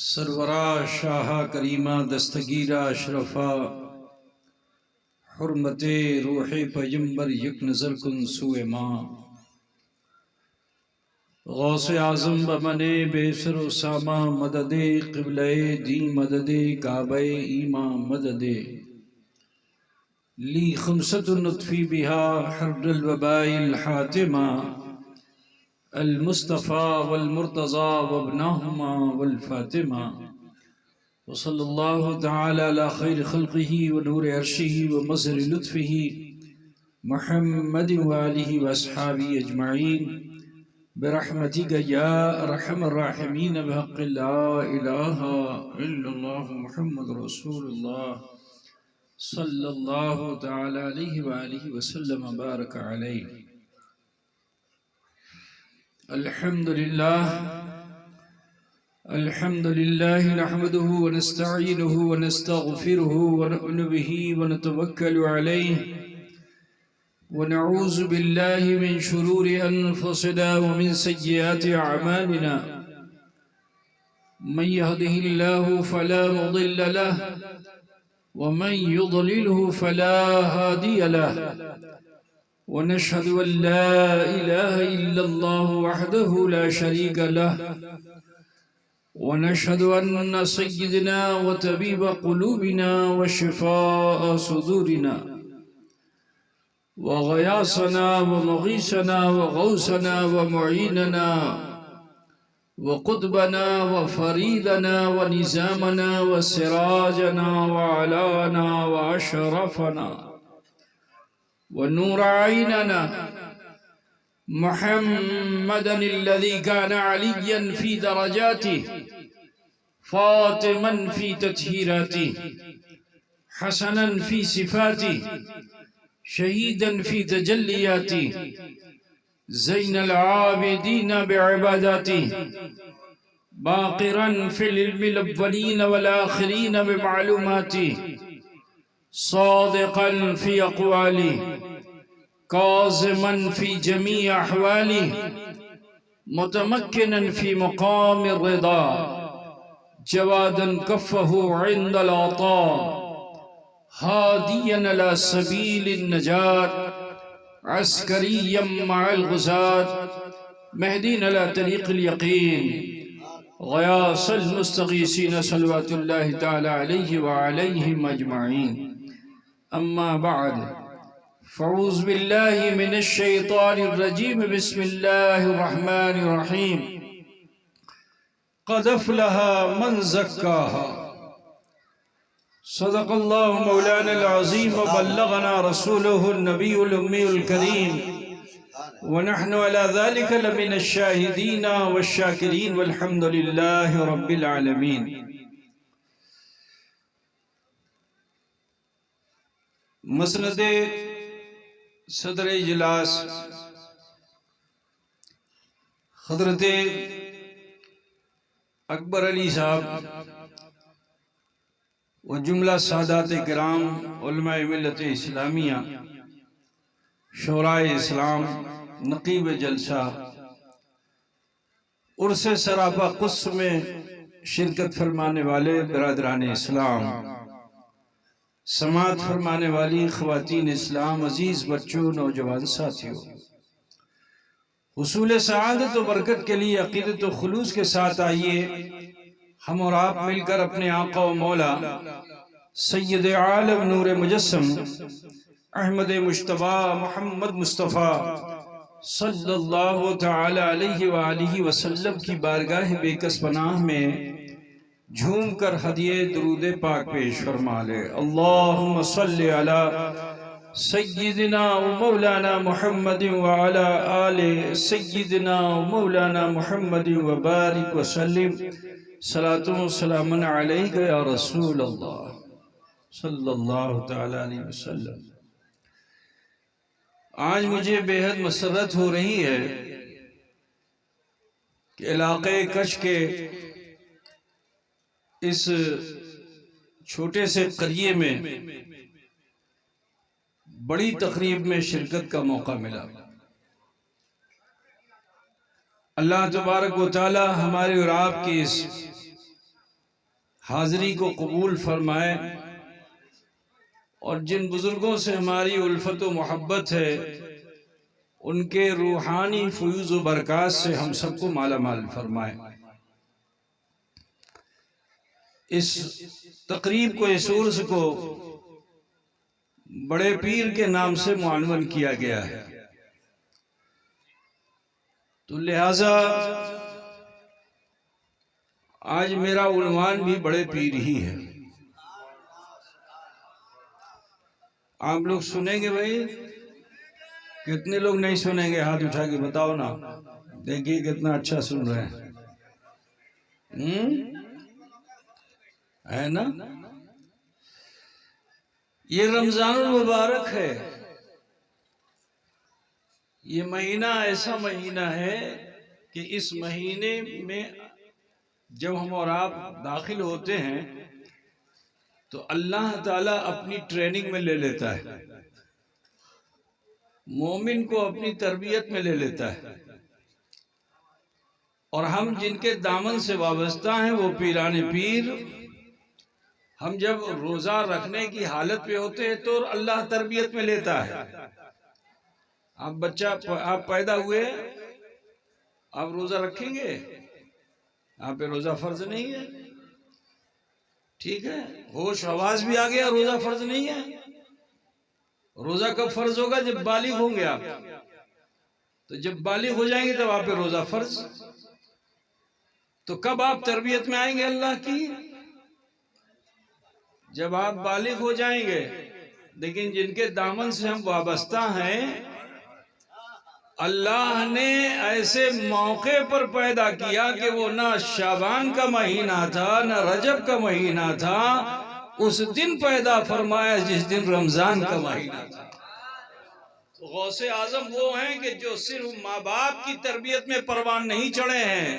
سرورا شاہ کریمہ دستگیرہ اشرفا حرمت روح پیمبر یک نظر کن سوئے ماں غوث اعظم بمن بے سر و سامہ مدد قبلہ دی مدد کعبہ ایماں مدد لی خمسۃ نطفی بہا حرد الوباء الحاتمہ المصطفى والمرتضى وابناهما والفاطمة وصلى الله تعالى على خير خلقه ونور عرشه ومظهر لطفه محمد وآله وأصحابه أجمعين برحمتك يا أرحم الراحمين بحق لا إله إلا الله محمد رسول الله صلى الله تعالى عليه وآله وسلم بارك عليه. الحمد لله نحمده ونستعينه ونستغفره ونؤمن به ونتوكل عليه ونعوذ بالله من شرور أنفسنا ومن سيئات أعمالنا من يهده الله فلا مضل له ومن يضلله فلا هادي له ونشهد أن لا إله إلا الله وحده لا شريك له ونشهد أن سيدنا وطبيب قلوبنا وشفاء صدورنا وغياثنا ومغيثنا وغوثنا ومعيننا وقطبنا وفريدنا ونزامنا وسراجنا وعلانا وأشرفنا ونور عيننا محمدا الذي كان عليا في درجاته فاطما في تطهيراته حسنا في صفاته شهيدا في تجلياته زين العابدين بعباداته باقرا في العلم الأولين والآخرين بمعلوماته صادقا في أقواله كاظما في جميع أحواله متمكنا في مقام الرضا جوادا كفه عند العطاء هاديا على سبيل النجاة عسكريا مع الغزاة مهديا على طريق اليقين غياث المستغيثين صلوات الله تعالى عليه وعليهم أجمعين. أما بعد فأعوذ بالله من الشيطان الرجيم بسم الله الرحمن الرحيم قد أفلح من زكاها صدق الله مولانا العظيم وبلغنا رسوله النبي الأمي الكريم ونحن على ذلك لمن الشاهدين والشاكرين والحمد لله رب العالمين. مسند صدر اجلاس حضرت اکبر علی صاحب و جملہ سادات کرام علماء ملت اسلامیہ شورائے اسلام نقیب جلسہ عرس سراپا قدس میں شرکت فرمانے والے برادران اسلام سماعت فرمانے والی خواتین اسلام عزیز بچوں نوجوان ساتھیوں حصول سعادت و برکت کے لیے عقیدت و خلوص کے ساتھ آئیے ہم اور آپ مل کر اپنے آقا و مولا سید عالم نور مجسم احمد مجتبی محمد مصطفیٰ صلی اللہ تعالی علیہ وآلہ وسلم کی بارگاہ بے کس پناہ میں جھوم کر ہدیے درود پاک پیش فرما لے. اللہم صلی علی سیدنا و مولانا محمد وعلی آل سیدنا و مولانا محمد وبارک وسلم صلاة و سلام علیک یا رسول اللہ صلی اللہ تعالی علیہ وسلم. آج مجھے بے حد مسرت ہو رہی ہے کہ علاقے کچھ کے اس چھوٹے سے قریے میں بڑی تقریب میں شرکت کا موقع ملا. اللہ تبارک و تعالی ہمارے اور آپ کی اس حاضری کو قبول فرمائے، اور جن بزرگوں سے ہماری الفت و محبت ہے ان کے روحانی فیوز و برکات سے ہم سب کو مالا مال فرمائے۔ اس تقریب کو، اس عرس کو بڑے پیر کے نام سے معنون کیا گیا ہے، تو لہذا آج میرا عنوان بھی بڑے پیر ہی ہے۔ آپ لوگ سنیں گے بھائی؟ کتنے لوگ نہیں سنیں گے؟ ہاتھ اٹھا کے بتاؤ نا، دیکھیے کتنا اچھا سن رہے ہیں، ہے نا؟ یہ رمضان المبارک ہے، یہ مہینہ ایسا مہینہ ہے کہ اس مہینے میں جب ہم اور آپ داخل ہوتے ہیں تو اللہ تعالیٰ اپنی ٹریننگ میں لے لیتا ہے، مومن کو اپنی تربیت میں لے لیتا ہے، اور ہم جن کے دامن سے وابستہ ہیں وہ پیران پیر، ہم جب روزہ رکھنے کی حالت پہ ہوتے ہیں تو اللہ تربیت میں لیتا ہے۔ آپ بچہ، آپ پیدا ہوئے، آپ روزہ رکھیں گے؟ آپ پہ روزہ فرض نہیں ہے، ٹھیک ہے؟ ہوش حواس بھی آ گیا، روزہ فرض نہیں ہے۔ روزہ کب فرض ہوگا؟ جب بالغ ہوں گے آپ، تو جب بالغ ہو جائیں گے تب آپ پہ روزہ فرض۔ تو کب آپ تربیت میں آئیں گے اللہ کی؟ جب آپ بالغ ہو جائیں گے۔ لیکن جن کے دامن سے ہم وابستہ ہیں، اللہ نے ایسے موقع پر پیدا کیا کہ وہ نہ شعبان کا مہینہ تھا نہ رجب کا مہینہ تھا، اس دن پیدا فرمایا جس دن رمضان کا مہینہ تھا۔ غوث اعظم وہ ہیں کہ جو صرف ماں باپ کی تربیت میں پروان نہیں چڑھے ہیں،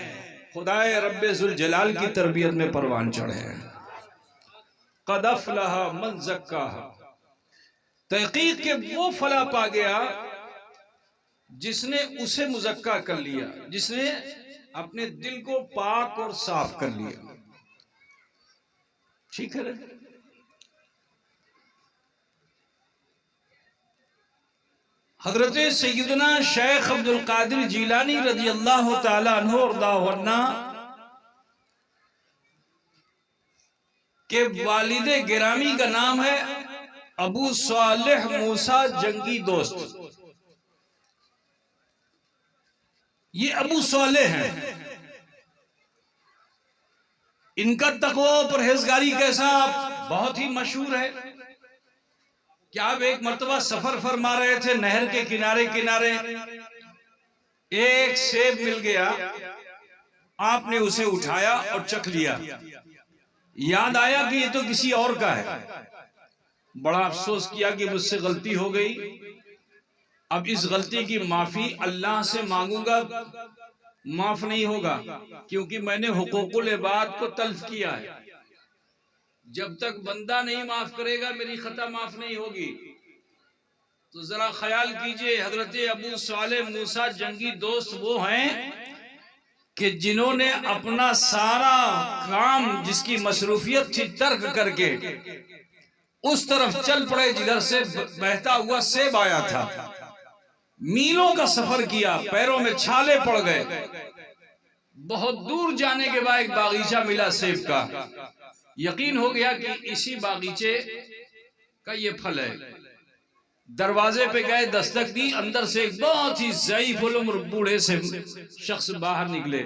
خدائے رب ذوالجلال کی تربیت میں پروان چڑھے ہیں۔ قد افلح من زکاہا، تحقیق کہ وہ فلاح پا گیا جس نے اسے مزکا کر لیا، جس نے اپنے دل کو پاک اور صاف کر لیا، ٹھیک ہے؟ حضرت سیدنا شیخ عبد القادر جیلانی رضی اللہ تعالی عنہ وارضاہ عنہ کہ والد گرامی کا نام ہے ابو صالح موسیٰ جنگی دوست۔ یہ ابو صالح ہیں، ان کا تقوی و پرہیزگاری کیسا بہت ہی مشہور ہے کہ آپ ایک مرتبہ سفر فرما رہے تھے، نہر کے کنارے کنارے ایک سیب مل گیا، آپ نے اسے اٹھایا اور چکھ لیا، یاد آیا کہ یہ تو کسی اور کا ہے، بڑا افسوس کیا کہ مجھ سے غلطی ہو گئی، اب اس غلطی کی معافی اللہ سے مانگوں گا، معاف نہیں ہوگا، کیونکہ میں نے حقوق العباد کو تلف کیا ہے، جب تک بندہ نہیں معاف کرے گا میری خطا معاف نہیں ہوگی۔ تو ذرا خیال کیجئے، حضرت ابو صالح موسیٰ جنگی دوست وہ ہیں کہ جنہوں نے اپنا سارا کام جس کی مصروفیت تھی ترک کر کے اس طرف چل پڑے جدھر سے بہتا ہوا سیب آیا تھا، میلوں کا سفر کیا، پیروں میں چھالے پڑ گئے، بہت دور جانے کے بعد ایک باغیچہ ملا سیب کا، یقین ہو گیا کہ اسی باغیچے کا یہ پھل ہے، دروازے پہ گئے، دستک دی، اندر سے ایک بہت ہی ضعیف العمر بوڑھے سے شخص باہر نکلے،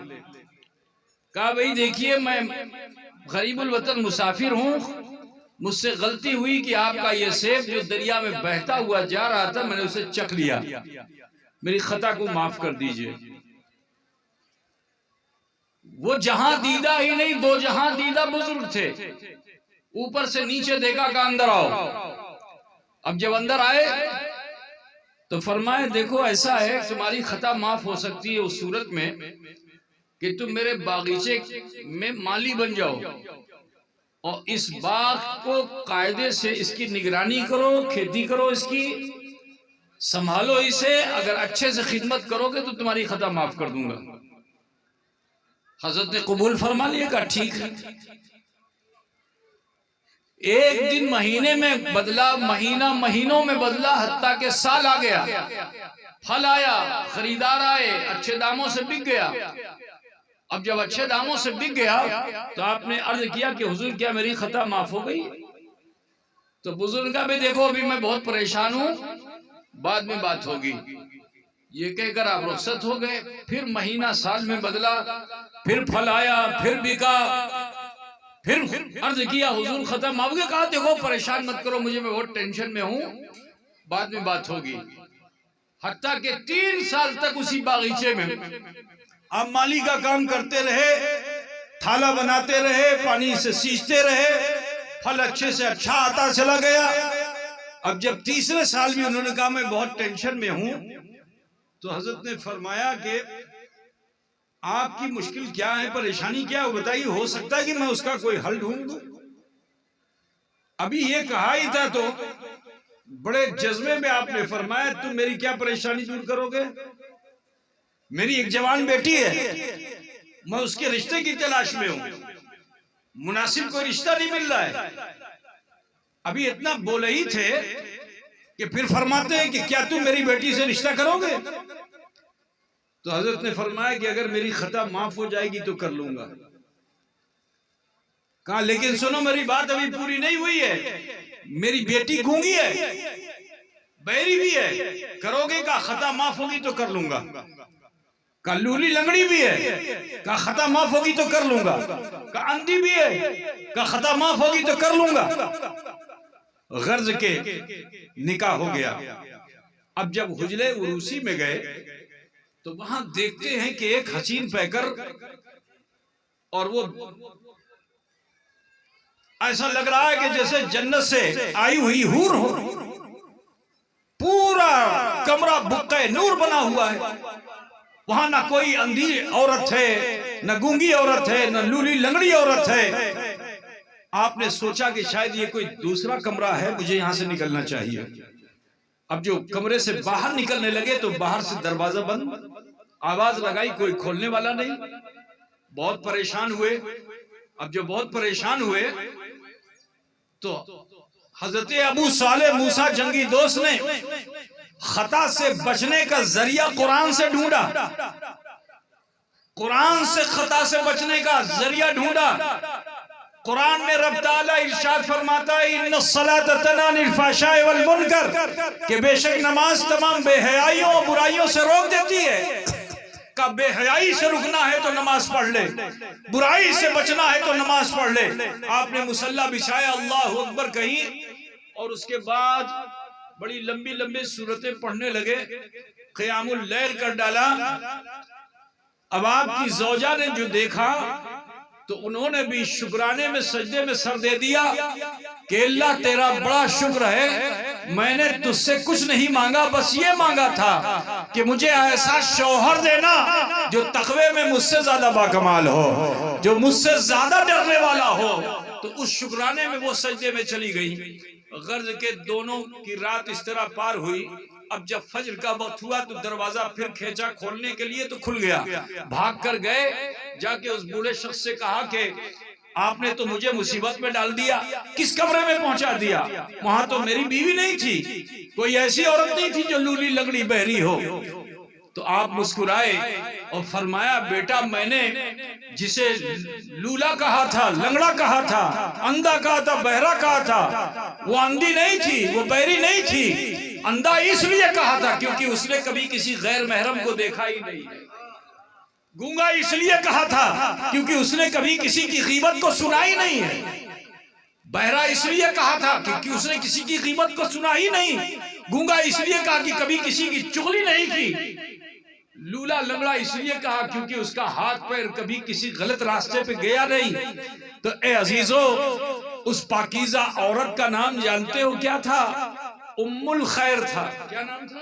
کہا بھئی دیکھیے میں غریب الوطن مسافر ہوں، مجھ سے غلطی ہوئی کہ آپ کا یہ سیب جو دریا میں بہتا ہوا جا رہا تھا میں نے اسے چکھ لیا، میری خطا کو معاف کر دیجئے۔ وہ جہاں دیدہ ہی نہیں دو جہاں دیدہ بزرگ تھے، اوپر سے نیچے دیکھا کہ اندر آؤ، اب جب اندر آئے تو فرمائے دیکھو ایسا ہے تمہاری خطا معاف ہو سکتی ہے اس صورت میں کہ تم میرے باغیچے میں مالی بن جاؤ اور اس باغ کو قاعدے سے اس کی نگرانی کرو، کھیتی کرو، اس کی سنبھالو، اسے اگر اچھے سے خدمت کرو گے تو تمہاری خطا معاف کر دوں گا۔ حضرت نے قبول فرما لیا، کہا ٹھیک ہے۔ ایک دن مہینے میں بدلا، مہینہ مہینوں میں بدلا، حتیٰ کہ سال آ گیا، پھل آیا، خریدار آئے، اچھے داموں سے بک گیا۔ اب جب اچھے داموں سے بک گیا تو آپ نے عرض کیا کہ حضور کیا میری خطا معاف ہو گئی؟ تو بزرگ کا بھی دیکھو ابھی میں بہت پریشان ہوں، بعد میں بات ہوگی، یہ کہہ کر آپ رخصت ہو گئے۔ پھر مہینہ سال میں بدلا، پھر پھل آیا، پھر بکا، پھر عرض کیا حضور خطا معاف ہو گئی؟ کہا دیکھو پریشان مت کرو مجھے، میں بہت ٹینشن میں ہوں، بعد میں بات ہوگی۔ حتیٰ کہ 3 سال تک اسی باغیچے میں آپ مالی کا کام کرتے رہے، تھالا بناتے رہے، پانی سے سینچتے رہے، پھل اچھے سے اچھا آتا چلا گیا۔ اب جب 3 سال میں انہوں نے کہا میں بہت ٹینشن میں ہوں، تو حضرت نے فرمایا کہ آپ کی مشکل کیا ہے، پریشانی کیا ہے وہ بتائیے، ہو سکتا ہے کہ میں اس کا کوئی حل ڈھونڈ دوں۔ ابھی یہ کہا ہی تھا تو بڑے جذبے میں آپ نے فرمایا تم میری کیا پریشانی دور کرو گے؟ میری ایک جوان بیٹی ہے، میں اس کے رشتے کی تلاش میں ہوں، مناسب کوئی رشتہ نہیں مل رہا ہے۔ ابھی اتنا بولے ہی تھے کہ پھر فرماتے ہیں کہ کیا تم میری بیٹی سے رشتہ کرو گے؟ تو حضرت نے فرمایا کہ اگر میری خطا معاف ہو جائے گی تو کر لوں گا۔ کہا لیکن سنو میری بات ابھی پوری نہیں ہوئی ہے، میری بیٹی گونگی ہے، بہری بھی ہے، کرو گے؟ کہا خطا معاف ہوگی تو کر لوں گا۔ کہا لولی لنگڑی بھی ہے، کہا خطا معاف ہوگی تو کر لوں گا۔ کہا اندھی بھی ہے، کہا خطا معاف ہوگی تو کر لوں گا۔ غرض کے نکاح ہو گیا۔ اب جب حجلے عروسی میں گئے تو وہاں دیکھتے ہیں کہ ایک حسین پیکر، اور وہ ایسا لگ رہا ہے کہ جیسے جنت سے آئی ہوئی حور ہو، پورا کمرہ بقع نور بنا ہوا ہے، وہاں نہ کوئی اندھی عورت ہے، نہ گونگی عورت ہے، نہ لولی لنگڑی عورت ہے۔ آپ نے سوچا کہ شاید یہ کوئی دوسرا کمرہ ہے، مجھے یہاں سے نکلنا چاہیے۔ اب جو کمرے سے باہر نکلنے لگے تو باہر سے دروازہ بند، آواز لگائی کوئی کھولنے والا نہیں، بہت پریشان ہوئے۔ اب جو بہت پریشان ہوئے تو حضرت ابو صالح موسیٰ جنگی دوست نے خطا سے بچنے کا ذریعہ قرآن سے ڈھونڈا، قرآن سے خطا سے بچنے کا ذریعہ ڈھونڈا۔ قرآن میں رب تعالیٰ ارشاد فرماتا ہے ان الصلاۃ تنہی عن الفحشاء والمنکر، کہ بے شک نماز تمام بے حیائیوں اور برائیوں سے روک دیتی ہے۔ کہ بے حیائی سے رکنا ہے تو نماز پڑھ لے، برائی سے بچنا ہے تو نماز پڑھ لے۔ آپ نے مصلی بچھایا، اللہ اکبر کہی، اور اس کے بعد بڑی لمبی لمبی سورتیں پڑھنے لگے، قیام اللیل کر ڈالا۔ اب آپ کی زوجہ نے جو دیکھا تو انہوں نے بھی شکرانے میں سجدے میں سر دے دیا کہ اللہ تیرا بڑا شکر ہے، میں نے تجھ سے کچھ نہیں مانگا، بس یہ مانگا تھا کہ مجھے ایسا شوہر دینا جو تقوی میں مجھ سے زیادہ باکمال ہو، جو مجھ سے زیادہ ڈرنے والا ہو۔ تو اس شکرانے میں وہ سجدے میں چلی گئی۔ غرض کے دونوں کی رات اس طرح پار ہوئی۔ اب جب فجر کا وقت ہوا تو دروازہ پھر کھینچا کھولنے کے لیے تو کھل گیا۔ بھاگ کر گئے، جا کے اس بوڑھے شخص سے کہا کہ آپ نے تو مجھے مصیبت میں ڈال دیا، کس کمرے میں پہنچا دیا؟ وہاں تو میری بیوی نہیں تھی، کوئی ایسی عورت نہیں تھی جو لولی لنگڑی بہری ہو۔ تو آپ مسکرائے اور فرمایا بیٹا میں نے جسے لولا کہا تھا، لنگڑا کہا تھا، اندھا کہا تھا، بہرا کہا تھا، وہ اندھی نہیں تھی، وہ بہری نہیں تھی۔ اندھا اس لیے کہا تھا کیونکہ اس نے کبھی کسی غیر محرم کو دیکھا ہی نہیں ہے۔ گونگا اس لیے کہا تھا کیونکہ اس نے کبھی کسی کی غیبت کو سنا ہی نہیں ہے۔ بہرا اس لیے کہا تھا کیونکہ اس نے کسی کی غیبت کو سنا ہی نہیں۔ گونگا اس لیے کہا کہ کبھی کسی کی چغلی نہیں کی۔ لولا لنگڑا اس لیے کہا کیونکہ اس کا ہاتھ پیر کبھی کسی غلط راستے پہ گیا نہیں۔ تو اے عزیزو، اس پاکیزہ عورت کا نام جانتے ہو کیا تھا؟ ام الخیر تھا۔ کیا نام تھا؟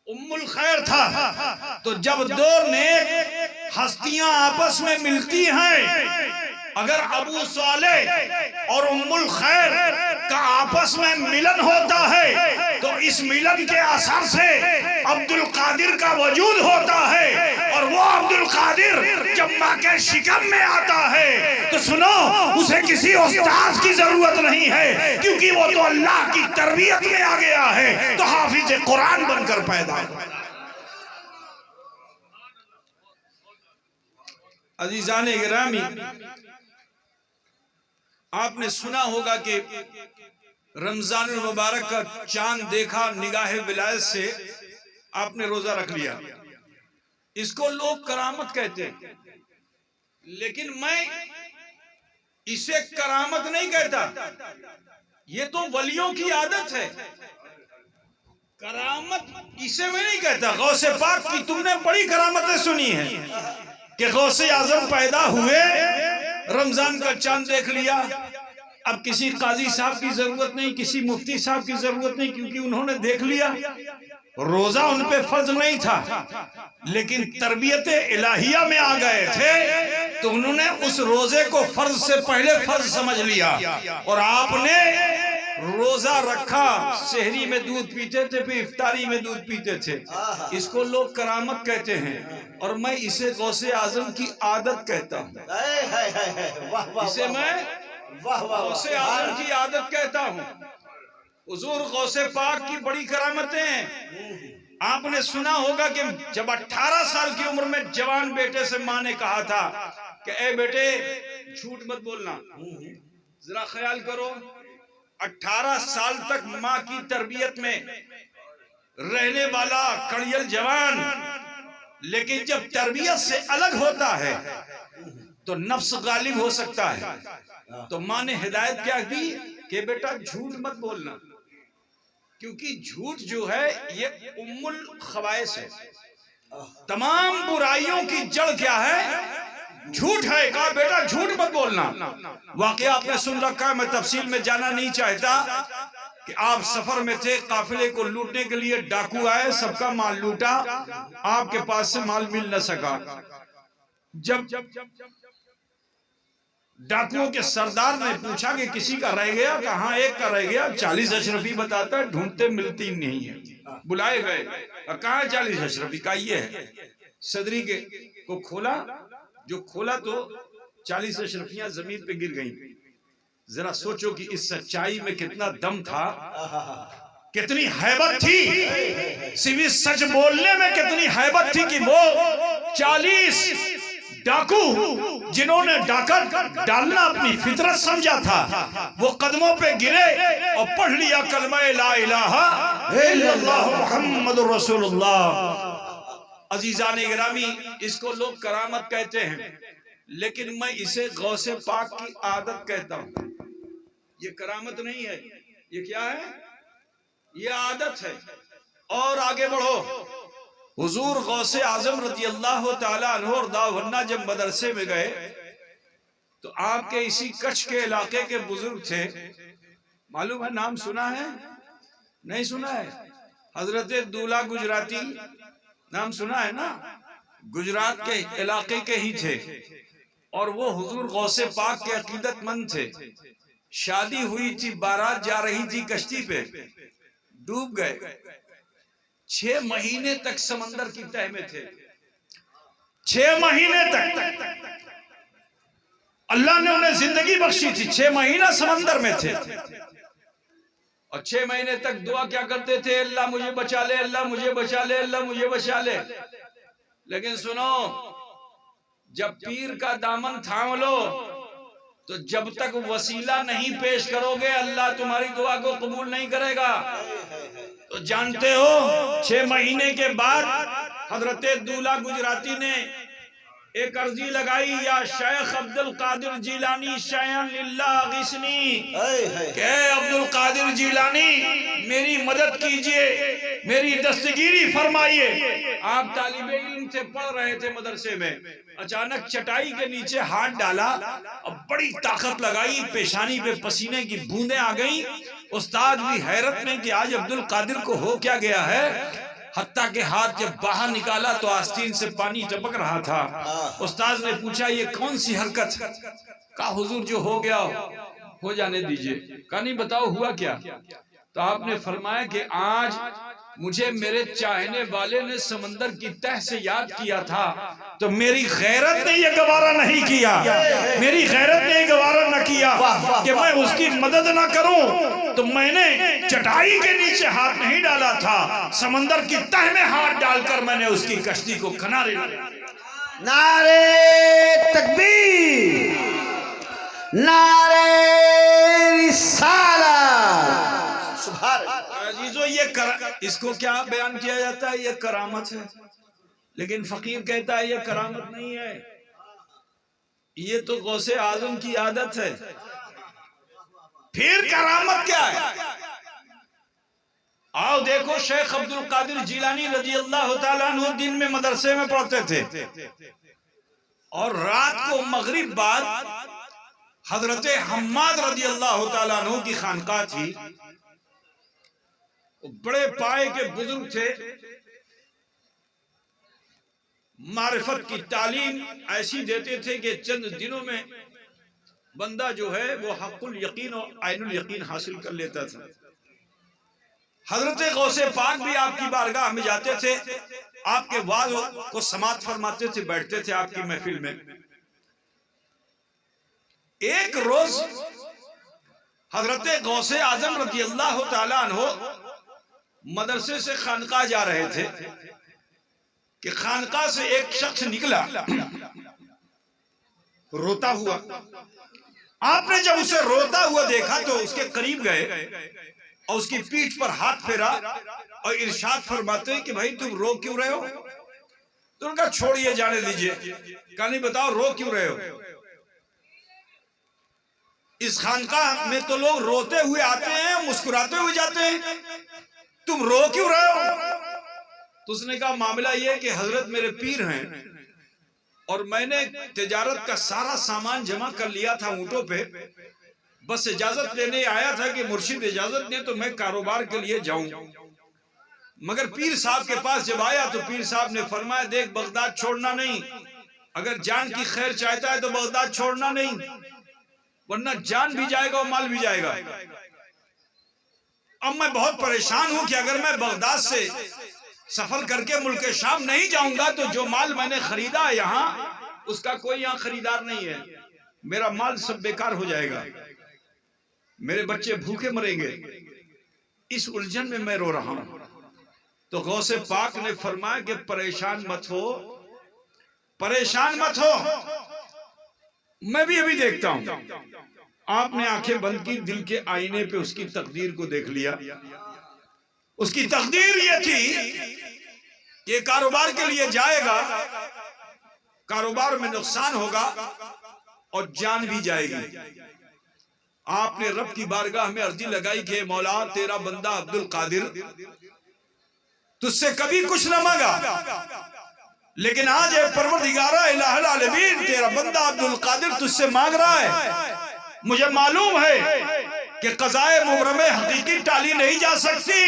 ام الخیر تھا۔ تو جب دو نیک ہستیاں آپس میں ملتی ہیں، اگر ابو صالح اور ام الخیر کا آپس میں ملن ہوتا ہے تو اس ملن کے اثر سے عبد القادر کا وجود ہوتا ہے، اور وہ عبد القادر جب ماں کے شکم میں آتا ہے تو سنو اسے کسی استاذ کی ضرورت نہیں ہے، کیونکہ وہ تو اللہ کی تربیت میں آ گیا ہے، تو حافظ قرآن بن کر پیدا ہوا۔ عزیزان گرامی، آپ نے سنا ہوگا کہ رمضان المبارک کا چاند دیکھا، نگاہ ولایت سے آپ نے روزہ رکھ لیا، اس کو لوگ کرامت کہتے ہیں، لیکن میں اسے کرامت نہیں کہتا، یہ تو ولیوں کی عادت ہے۔ کرامت اسے میں نہیں کہتا۔ غوث پاک کی تم نے بڑی کرامتیں سنی ہیں کہ غوث اعظم پیدا ہوئے، رمضان کا چاند دیکھ لیا، اب کسی قاضی صاحب کی ضرورت نہیں، کسی مفتی صاحب کی ضرورت نہیں، کیونکہ انہوں نے دیکھ لیا۔ روزہ ان پہ فرض نہیں تھا، لیکن تربیت الہیہ میں آ گئے تھے تو انہوں نے اس روزے کو فرض سے پہلے فرض سمجھ لیا، اور آپ نے روزہ رکھا، سحری میں دودھ پیتے تھے، پھر افطاری میں دودھ پیتے تھے، اس کو لوگ کرامت کہتے ہیں، اور میں اسے غوث اعظم کی عادت کہتا ہوں، اسے میں غوث اعظم کی عادت کہتا ہوں۔ حضور غوث پاک کی بڑی کرامتیں ہیں۔ آپ نے سنا ہوگا کہ جب 18 سال کی عمر میں جوان بیٹے سے ماں نے کہا تھا کہ اے بیٹے جھوٹ مت بولنا، ذرا خیال کرو، 18 سال تک ماں کی تربیت میں رہنے والا کڑیل جوان، لیکن جب تربیت سے الگ ہوتا ہے تو نفس غالب ہو سکتا ہے، تو ماں نے ہدایت کیا دی کہ بیٹا جھوٹ مت بولنا، کیونکہ جھوٹ جو ہے یہ ام الخبائث ہے، تمام برائیوں کی جڑ کیا ہے؟ جھوٹ ہے۔ کہا بیٹا جھوٹ مت بولنا۔ واقعہ آپ نے سن رکھا ہے، میں تفصیل میں جانا نہیں چاہتا، کہ آپ سفر میں تھے، قافلے کو لوٹنے کے لیے ڈاکو آئے، سب کا مال لوٹا، آپ کے پاس سے مال مل نہ سکا۔ جب ڈاکوؤں کے سردار نے پوچھا کہ کسی کا رہ گیا، کہاں ایک کا رہ گیا، 40 اشرفی بتاتا ہے، ڈھونڈتے ملتی نہیں ہے، بلائے گئے، کہاں 40 اشرفی؟ کا یہ ہے، صدری کو کھولا، جو کھولا تو 40 اشرفیاں زمین پہ گر گئیں۔ ذرا سوچو کہ اس سچائی میں کتنا دم تھا، کتنی حیبت تھی، سوی سچ بولنے میں کتنی حیبت تھی کہ وہ 40 ڈاکو جنہوں نے ڈاکہ ڈالنا اپنی فطرت سمجھا تھا، وہ قدموں پہ گرے اور پڑھ لیا کلمہ لا الہ الا اللہ محمد رسول اللہ۔ عزیزان گرامی، اس کو لوگ کرامت کہتے ہیں، لیکن میں اسے غوث پاک کی عادت کہتا ہوں۔ یہ کرامت نہیں ہے، یہ کیا ہے؟ یہ عادت ہے۔ اور آگے بڑھو، حضور غوث اعظم رضی اللہ تعالیٰ عنہ اور داؤدہ جب مدرسے میں گئے تو آپ کے اسی کچھ کے علاقے کے بزرگ تھے، معلوم ہے نام سنا ہے؟ نہیں سنا ہے؟ حضرت دولہ گجراتی، نام سنا ہے نا؟ گجرات کے علاقے کے ہی تھے، اور وہ حضور غوث پاک کے عقیدت مند تھے۔ شادی ہوئی تھی، بارات جا رہی تھی کشتی پہ، ڈوب گئے، 6 مہینے تک سمندر کی تہ میں تھے، 6 مہینے تک اللہ نے انہیں زندگی بخشی تھی، 6 مہینہ سمندر میں تھے، اور 6 مہینے تک دعا کیا کرتے تھے؟ اللہ مجھے بچا لے، اللہ مجھے بچا لے، اللہ مجھے بچا لے۔ لیکن سنو، جب پیر کا دامن تھام لو تو جب تک وسیلہ نہیں پیش کرو گے اللہ تمہاری دعا کو قبول نہیں کرے گا۔ تو جانتے ہو 6 مہینے کے بعد حضرت دولہ گجراتی نے ایک عرضی لگائی، یا شیخ عبد القادر جیلانی شیئن للہ غیثنی، کہ اے عبد القادر جیلانی میری مدد کیجئے، میری دستگیری فرمائیے۔ آپ طالب علم سے پڑھ رہے تھے مدرسے میں، اچانک چٹائی کے نیچے ہاتھ ڈالا اور بڑی طاقت لگائی، پیشانی پہ پسینے کی بوندیں آ گئیں۔ استاد بھی حیرت میں کہ آج عبد القادر کو ہو کیا گیا ہے، حتیٰ کہ ہاتھ جب باہر نکالا تو آستین سے پانی ٹپک رہا تھا۔ استاد نے پوچھا یہ کون سی حرکت؟ کہا حضور جو ہو گیا ہو جانے دیجئے۔ کہا نہیں بتاؤ ہوا کیا؟ تو آپ نے فرمایا کہ آج مجھے میرے چاہنے والے نے سمندر کی تہ سے یاد کیا تھا تو میری غیرت نے یہ گوارا نہیں کیا، میری غیرت نے یہ گوارا نہ کیا کہ میں اس کی مدد نہ کروں، تو میں نے چٹائی کے نیچے ہاتھ نہیں ڈالا تھا، سمندر کی تہ میں ہاتھ ڈال کر میں نے اس کی کشتی کو کنارے لایا۔ نعرے تکبیر، نعرے رسالت، سبحان اللہ۔ عزیزو اس کو کیا بیان کیا جاتا ہے؟ یہ کرامت ہے، لیکن فقیر کہتا ہے یہ کرامت نہیں ہے، یہ تو غوث اعظم کی عادت ہے۔ پھر کرامت کیا ہے؟ آؤ دیکھو، شیخ عبد القادر جیلانی رضی اللہ تعالیٰ عنہ دن میں مدرسے میں پڑھتے تھے، اور رات کو مغرب بعد حضرت حماد رضی اللہ تعالیٰ عنہ کی خانقاہ تھی، بڑے پائے کے بزرگ تھے، معرفت کی تعلیم ایسی دیتے تھے کہ چند دنوں میں بندہ جو ہے وہ حق الیقین اور عین الیقین حاصل کر لیتا تھا۔ حضرت غوث پاک بھی آپ کی بارگاہ میں جاتے تھے، آپ کے وعظ کو سماعت فرماتے تھے، بیٹھتے تھے آپ کی محفل میں۔ ایک روز حضرت غوث اعظم رضی اللہ تعالیٰ عنہ مدرسے سے خانقاہ جا رہے تھے کہ خانقاہ سے ایک شخص نکلا روتا ہوا۔ آپ نے جب اسے روتا ہوا دیکھا تو اس کے قریب گئے اور اس کی پیٹھ پر ہاتھ پھیرا اور ارشاد فرماتے کہ بھائی تم رو کیوں رہے ہو؟ تو ان کا چھوڑیے، جانے دیجئے۔ کہا نہیں، بتاؤ رو کیوں رہے ہو؟ اس خانقاہ میں تو لوگ روتے ہوئے آتے ہیں، مسکراتے ہوئے جاتے ہیں، تم رو کیوں رہے ہو؟ تو اس نے کہا معاملہ یہ کہ حضرت میرے پیر ہیں اور میں نے تجارت کا سارا سامان جمع کر لیا تھا اونٹوں پہ، بس اجازت لینے آیا تھا کہ مرشد اجازت دے تو میں کاروبار کے لیے جاؤں۔ مگر پیر صاحب کے پاس جب آیا تو پیر صاحب نے فرمایا دیکھ بغداد چھوڑنا نہیں، اگر جان کی خیر چاہتا ہے تو بغداد چھوڑنا نہیں، ورنہ جان بھی جائے گا اور مال بھی جائے گا۔ اب میں بہت پریشان ہوں کہ اگر میں بغداد سے سفر کر کے ملک شام نہیں جاؤں گا تو جو مال میں نے خریدا ہے یہاں، اس کا کوئی یہاں خریدار نہیں ہے، میرا مال سب بیکار ہو جائے گا، میرے بچے بھوکے مریں گے، اس الجھن میں میں رو رہا ہوں۔ تو غوث پاک نے فرمایا کہ پریشان مت ہو، پریشان مت ہو، میں بھی ابھی دیکھتا ہوں۔ آپ نے آنکھیں بند کی، دل کے آئینے پہ اس کی تقدیر کو دیکھ لیا۔ اس کی تقدیر یہ تھی کہ کاروبار کے لیے جائے گا، کاروبار میں نقصان ہوگا اور جان بھی جائے گی۔ آپ نے رب کی بارگاہ میں عرضی لگائی کہ مولا تیرا بندہ عبد القادر تجھ سے کبھی کچھ نہ مانگا، لیکن آج اے پروردگارہ الہ العالمین تیرا بندہ عبد القادر تجھ سے مانگ رہا ہے۔ مجھے معلوم ہے کہ قضائے مبرم حقیقی ٹالی نہیں جا سکتی،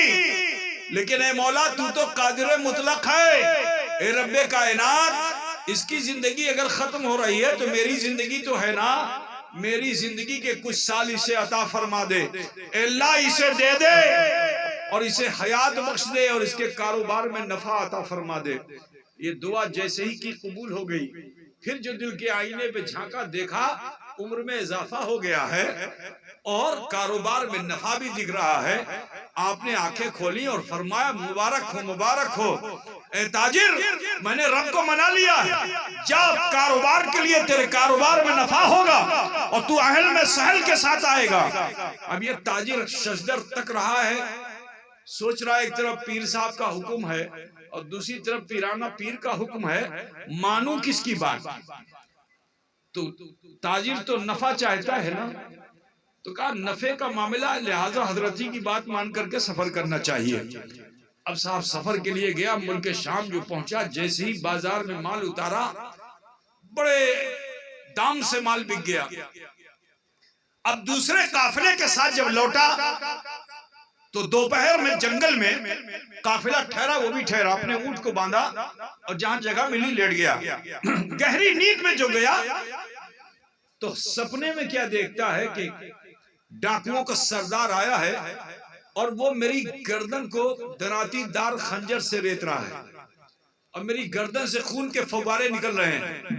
لیکن اے مولا تو تو قادر مطلق ہے، اے رب کائنات اس کی زندگی اگر ختم ہو رہی ہے تو میری زندگی تو ہے نا، میری زندگی کے کچھ سال اسے عطا فرما دے، اے اللہ اسے دے دے اور اسے حیات بخش دے اور اس کے کاروبار میں نفع عطا فرما دے۔ یہ دعا جیسے ہی کی قبول ہو گئی، پھر جو دل کے آئینے پہ جھانکا دیکھا عمر میں اضافہ ہو گیا ہے اور کاروبار میں نفع بھی دکھ رہا ہے۔ آپ نے آنکھیں کھولی اور فرمایا مبارک ہو، مبارک ہو اے تاجر، میں نے رب کو منا لیا، جب کاروبار کے لیے تیرے کاروبار میں نفع ہوگا اور تو اہل میں سہل کے ساتھ آئے گا۔ اب یہ تاجر ششدر تک رہا ہے، سوچ رہا ہے ایک طرف پیر صاحب کا حکم ہے اور دوسری طرف پیرانہ پیر کا حکم ہے، مانوں کس کی بات؟ تو تاجر تو نفع چاہتا ہے نا، تو کہا نفع کا معاملہ لہذا حضرت جی کی بات مان کر کے سفر کرنا چاہیے۔ اب صاحب سفر کے لیے گیا، ملک شام جو پہنچا، جیسے ہی بازار میں مال اتارا بڑے دام سے مال بک گیا۔ اب دوسرے قافلے کے ساتھ جب لوٹا تو دوپہر میں جنگل میں قافلہ ٹھہرا، وہ بھی ٹھہرا، اپنے اونٹ کو باندھا اور جہاں جگہ ملی لیٹ گیا۔ گہری نیند میں جو گیا تو سپنے میں کیا دیکھتا ہے کہ ڈاکوؤں کا سردار آیا ہے اور وہ میری گردن کو دراتی دار خنجر سے ریت رہا ہے اور میری گردن سے خون کے فوارے نکل رہے ہیں.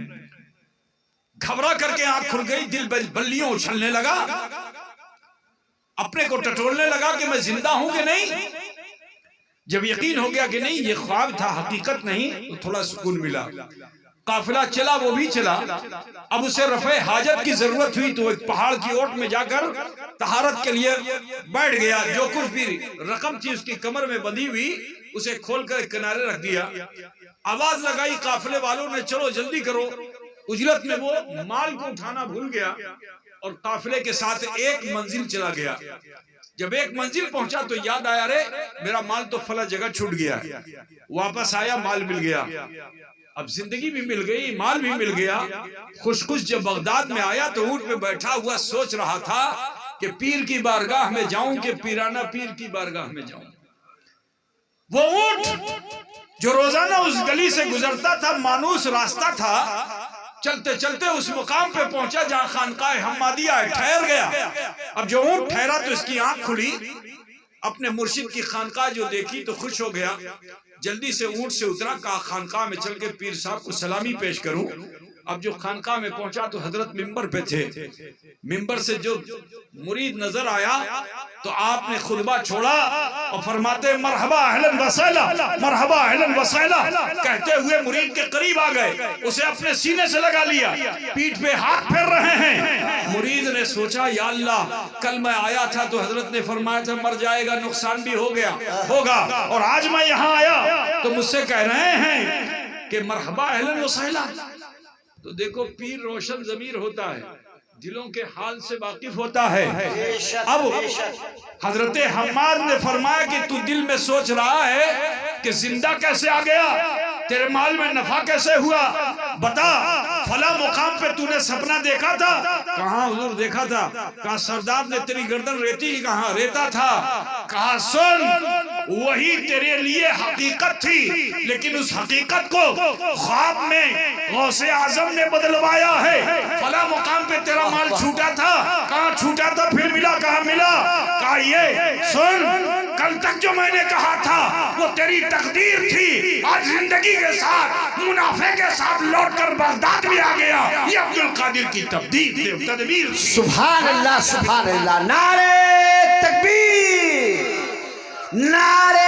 گھبرا کر کے آنکھ کھل گئی، دل بلیوں اچھلنے لگا، اپنے کو ٹٹولنے لگا کہ میں زندہ ہوں کہ نہیں. جب یقین ہو گیا کہ نہیں یہ خواب تھا حقیقت نہیں تو تھوڑا سکون ملا. قافلہ چلا، وہ بھی چلا. اب اسے رفع حاجت کی ضرورت ہوئی تو ایک پہاڑ کی اوٹ میں جا کر طہارت کے لیے بیٹھ گیا. جو کچھ بھی رقم تھی اس کی کمر میں بندھی ہوئی اسے کھول کر کنارے رکھ دیا. آواز لگائی قافلے والوں نے، چلو جلدی کرو. اجلت میں وہ مال کو اٹھانا بھول گیا اور قافلے کے ساتھ ایک منزل چلا گیا. جب ایک منزل پہنچا تو یاد آیا، رے میرا مال تو فلاں جگہ چھوٹ گیا. واپس آیا، مال مل گیا. اب زندگی بھی مل گئی، مال بھی مل گیا. خوش خوش جب بغداد میں آیا تو اونٹ میں بیٹھا ہوا سوچ رہا تھا کہ پیر کی بارگاہ میں جاؤں کہ پیرانہ پیر کی بارگاہ میں جاؤں. وہ اونٹ جو روزانہ اس گلی سے گزرتا تھا، مانوس راستہ تھا، چلتے چلتے اس مقام پہ پہنچا جہاں خانقاہ حمادیہ ہے، ٹھہر گیا. اب جو اونٹ ٹھہرا تو اس کی آنکھ کھلی، اپنے مرشد کی خانقاہ جو دیکھی تو خوش ہو گیا. جلدی سے اونٹ سے اترا، کہا خانقاہ میں چل کے پیر صاحب کو سلامی پیش کروں. اب جو خانقاہ میں پہنچا تو حضرت ممبر پہ تھے. ممبر سے جو مرید نظر آیا تو آپ نے خطبہ چھوڑا اور فرماتے مرحبا اہلاً وسہلا، مرحبا اہلاً وسہلا کہتے ہوئے مرید کے قریب آ گئے، اسے اپنے سینے سے لگا لیا، پیٹھ پہ ہاتھ پھیر رہے ہیں. مرید نے سوچا یا اللہ، کل میں آیا تھا تو حضرت نے فرمایا تھا مر جائے گا، نقصان بھی ہو گیا ہوگا، اور آج میں یہاں آیا تو مجھ سے کہہ رہے ہیں کہ مرحبا اہلاً وسہلا. تو دیکھو پیر روشن ضمیر ہوتا ہے، دلوں کے حال سے واقف ہوتا ہے. اب حضرت حماد نے فرمایا کہ تو دل میں سوچ رہا ہے کہ زندہ کیسے آ گیا، تیرے مال میں نفع کیسے ہوا، بتا فلاں مقام پہ تو نے سپنا دیکھا تھا. کہاں حضور دیکھا تھا؟ کہا سردار نے تیری گردن ریتی ہی کہاں ریتا تھا. کہا سن، وہی تیرے لیے حقیقت تھی، لیکن اس حقیقت کو خواب میں غوث اعظم نے بدلوایا ہے. فلاں مقام پہ تیرا مال چھوٹا تھا، کہاں چھوٹا تھا، پھر ملا، کہاں ملا. کہا یہ سن، کل تک جو میں نے کہا تھا وہ تیری تقدیر تھی، آج زندگی کے ساتھ منافع کے ساتھ لوٹ کر بغداد بھی آ گیا. یہ عبدالقادر کی تدبیر. سبحان اللہ، سبحان اللہ. نعرہ تکبیر، نعرہ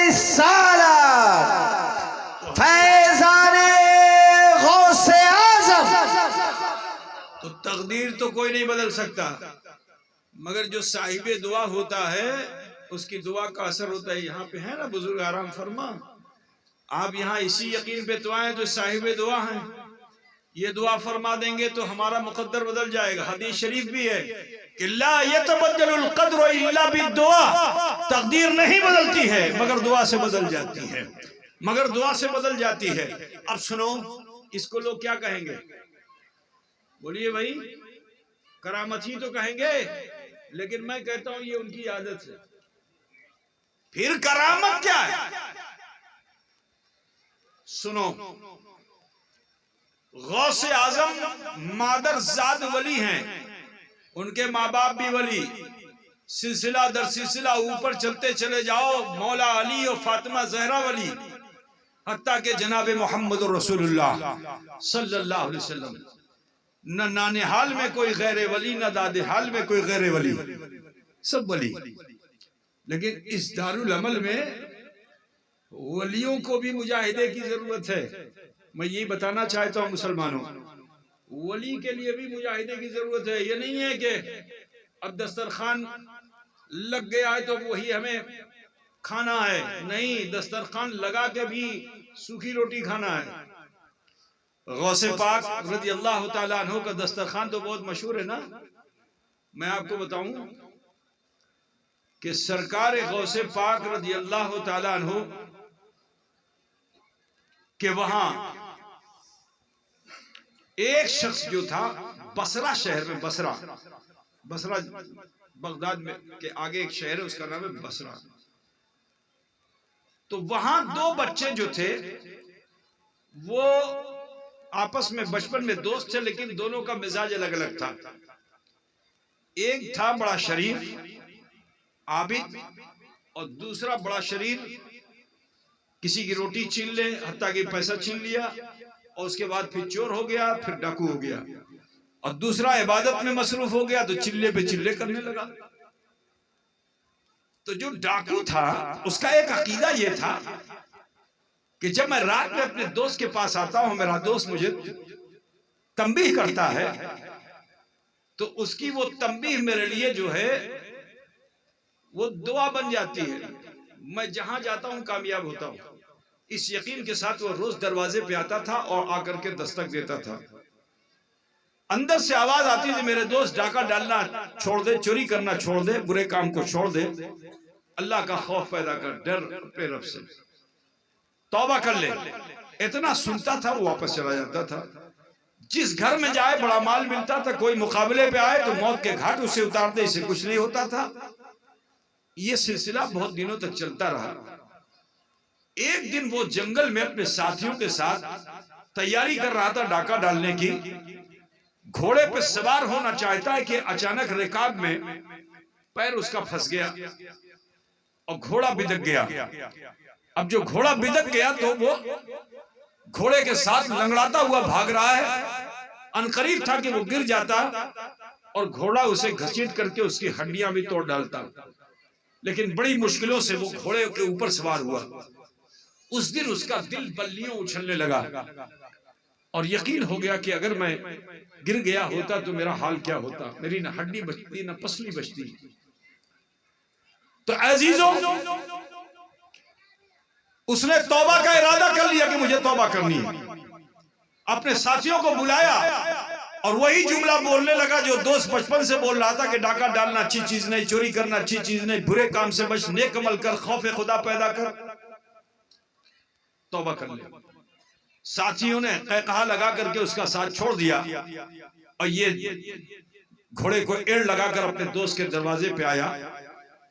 رسالت، فیضان غوث اعظم. تو تقدیر تو کوئی نہیں بدل سکتا، مگر جو صاحب دعا ہوتا ہے اس کی دعا کا اثر ہوتا ہے. یہاں پہ ہے نا بزرگ آرام فرما، آپ یہاں اسی یقین پہ تو آئے جو صاحب دعا ہیں. یہ دعا فرما دیں گے تو ہمارا مقدر بدل جائے گا. حدیث شریف بھی ہے کہ لا يتبدل القدر الا بالدعاء، تقدیر نہیں بدلتی ہے مگر دعا سے بدل جاتی ہے، مگر دعا سے بدل جاتی ہے. اب سنو، اس کو لوگ کیا کہیں گے؟ بولیے بھائی، کرامت ہی تو کہیں گے، لیکن میں کہتا ہوں یہ ان کی عادت ہے. پھر کرامت کیا ہے؟ سنو، غوث اعظم مادر زاد ولی ہیں، ان کے ماں باپ بھی ولی. سلسلہ در سلسلہ اوپر چلتے چلے جاؤ، مولا علی اور فاطمہ زہرا ولی، حتیٰ کہ جناب محمد رسول اللہ صلی اللہ علیہ وسلم. نہ نانحال میں کوئی غیر ولی، نہ دادحال میں کوئی غیر ولی، سب ولی. لیکن اس دارالعمل میں ولیوں کو بھی مجاہدے کی ضرورت ہے. میں یہی بتانا چاہتا ہوں مسلمانوں، ولی کے لیے بھی مجاہدے کی ضرورت ہے. یہ نہیں ہے کہ اب دسترخوان لگ گیا ہے تو وہی ہمیں کھانا ہے، نہیں، دسترخوان لگا کے بھی سوکھی روٹی کھانا ہے. غوث پاک رضی اللہ تعالیٰ عنہ کا دسترخوان تو بہت مشہور ہے نا. میں آپ کو بتاؤں کہ سرکار غوث پاک رضی اللہ تعالیٰ عنہ کہ وہاں ایک شخص جو تھا بصرہ شہر میں، بصرہ بغداد میں کے آگے ایک شہر ہے، اس کا نام ہے بصرہ. تو وہاں دو بچے جو تھے وہ آپس میں بچپن میں دوست تھے، لیکن دونوں کا مزاج الگ الگ تھا. ایک تھا بڑا شریف عابد اور دوسرا بڑا شریر، کسی کی روٹی چھین لے، حتیٰ کہ پیسہ چھین لیا، اور اس کے بعد پھر چور ہو گیا، پھر ڈاکو ہو گیا، اور دوسرا عبادت میں مصروف ہو گیا تو چلے پہ چلے کرنے لگا۔ تو جو ڈاکو تھا اس کا ایک عقیدہ یہ تھا کہ جب میں رات میں اپنے دوست کے پاس آتا ہوں، میرا دوست مجھے تنبیہ کرتا ہے، تو اس کی وہ تنبیہ میرے لیے جو ہے وہ دعا بن جاتی ہے، میں جہاں جاتا ہوں کامیاب ہوتا ہوں۔ اس یقین کے ساتھ وہ روز دروازے پہ آتا تھا اور آ کر کے دستک دیتا تھا۔ اندر سے آواز آتی تھی، میرے دوست ڈاکہ ڈالنا چھوڑ دے، چوری کرنا چھوڑ دے، برے کام کو چھوڑ دے، اللہ کا خوف پیدا کر، ڈر اپنے رب سے، توبہ کر لے۔ اتنا سنتا تھا وہ واپس چلا جاتا تھا۔ جس گھر میں جائے بڑا مال ملتا تھا، کوئی مقابلے پہ آئے تو موت کے گھاٹ اسے اتار دے، اسے کچھ نہیں ہوتا تھا۔ یہ سلسلہ بہت دنوں تک چلتا رہا۔ ایک دن وہ جنگل میں اپنے ساتھیوں کے ساتھ تیاری کر رہا تھا ڈاکہ ڈالنے کی، گھوڑے پہ سوار ہونا چاہتا ہے کہ اچانک رکاب میں پیر اس کا پھنس گیا اور گھوڑا بدک گیا۔ اب جو گھوڑا بدک گیا تو وہ گھوڑے کے ساتھ لنگڑاتا ہوا بھاگ رہا ہے۔ عنقریب تھا کہ وہ گر جاتا اور گھوڑا اسے گھسیٹ کر کے اس کی ہڈیاں بھی توڑ ڈالتا، لیکن بڑی مشکلوں سے وہ گھوڑے کے اوپر سوار ہوا۔ اس دن اس کا دل بلیوں اچھلنے لگا اور یقین ہو گیا کہ اگر میں گر گیا ہوتا تو میرا حال کیا ہوتا، میری نہ ہڈی بچتی نہ پسلی بچتی۔ تو عزیزوں، اس نے توبہ کا ارادہ کر لیا کہ مجھے توبہ کرنی ہے۔ اپنے ساتھیوں کو بلایا اور وہی جملہ بولنے لگا جو دوست بچپن سے بول رہا تھا کہ ڈاکہ ڈالنا اچھی چیز نہیں، چوری کرنا اچھی چیز نہیں، برے کام سے بچ، نیک عمل کر، خوف خدا پیدا کر، توبہ کر لے۔ ساتھیوں نے قہقہا لگا کر کے اس کا ساتھ چھوڑ دیا اور یہ گھوڑے کو ایڑ لگا کر اپنے دوست کے دروازے پہ آیا۔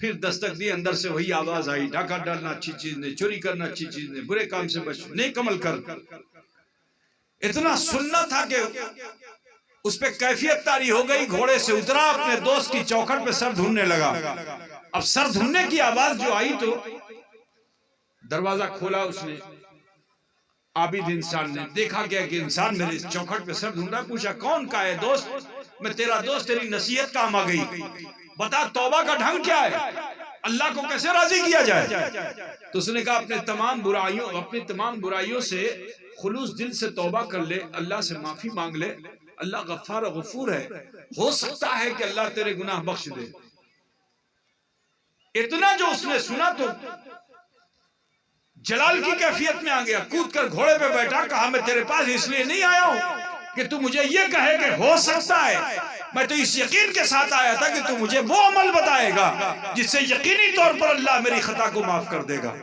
پھر دستک دی، اندر سے وہی آواز آئی، ڈاکہ ڈالنا اچھی چیز نہیں، چوری کرنا اچھی چیز نہیں، برے کام سے بچ، نیک عمل کر۔ اتنا سننا تھا کہ اس پہ کیفیت طاری ہو گئی۔ گھوڑے سے اترا، اپنے دوست کی چوکھٹ پہ سر دھننے لگا۔ اب سر دھننے کی آواز جو آئی تو دروازہ کھولا اس نے، عابد انسان نے دیکھا گیا کہ انسان میرے چوکھٹ پہ سر ڈھونڈا، پوچھا کون کا ہے دوست؟ میں تیرا دوست، تیری نصیحت کام آ گئی، بتا توبہ کا ڈھنگ کیا ہے، اللہ کو کیسے راضی کیا جائے؟ تو اس نے کہا اپنے تمام برائیوں سے خلوص دل سے توبہ کر لے، اللہ سے معافی مانگ لے، اللہ غفار و غفور ہے، ہو سکتا ہے کہ اللہ تیرے گناہ بخش دے۔ اتنا جو اس نے سنا تو جلال کی کیفیت میں آ گیا، کود کر گھوڑے پہ بیٹھا، کہا میں تیرے پاس اس لیے نہیں آیا ہوں کہ تو مجھے یہ کہے کہ ہو سکتا ہے، میں تو اس یقین کے ساتھ آیا تھا کہ تو مجھے وہ عمل بتائے گا جس سے یقینی طور پر اللہ میری خطا کو معاف کر دے گا۔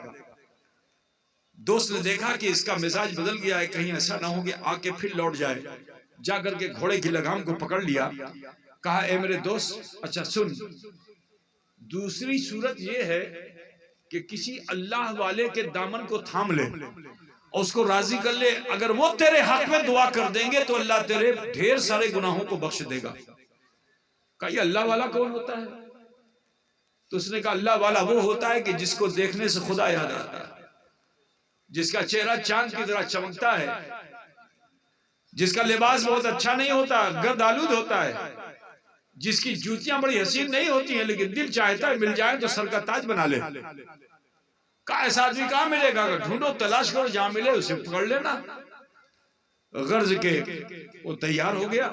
دوست نے دیکھا کہ اس کا مزاج بدل گیا ہے، کہیں ایسا نہ ہو کہ آ کے پھر لوٹ جائے، جا کر کے گھوڑے کی لگام کو پکڑ لیا، کہا اے میرے دوست اچھا سن، دوسری صورت یہ ہے کہ کسی اللہ والے کے دامن کو تھام لے اور اس کو راضی کر لے، اگر وہ تیرے حق میں دعا کر دیں گے تو اللہ تیرے ڈھیر سارے گناہوں کو بخش دے گا۔ کہا یہ اللہ والا کون ہوتا ہے؟ تو اس نے کہا اللہ والا وہ ہوتا ہے کہ جس کو دیکھنے سے خدا یاد آتا ہے، جس کا چہرہ چاند کی طرح چمکتا ہے، جس کا لباس بہت اچھا نہیں ہوتا، گرد آلود ہوتا ہے، جس کی جوتیاں بڑی حسین نہیں ہوتی ہیں لیکن دل چاہتا ہے مل جائے تو سر کا تاج بنا لے۔ کہا ایسا آدمی کہاں ملے گا؟ ڈھونڈو، تلاش کرو، جہاں ملے اسے پکڑ لینا۔ غرض کے وہ تیار ہو گیا۔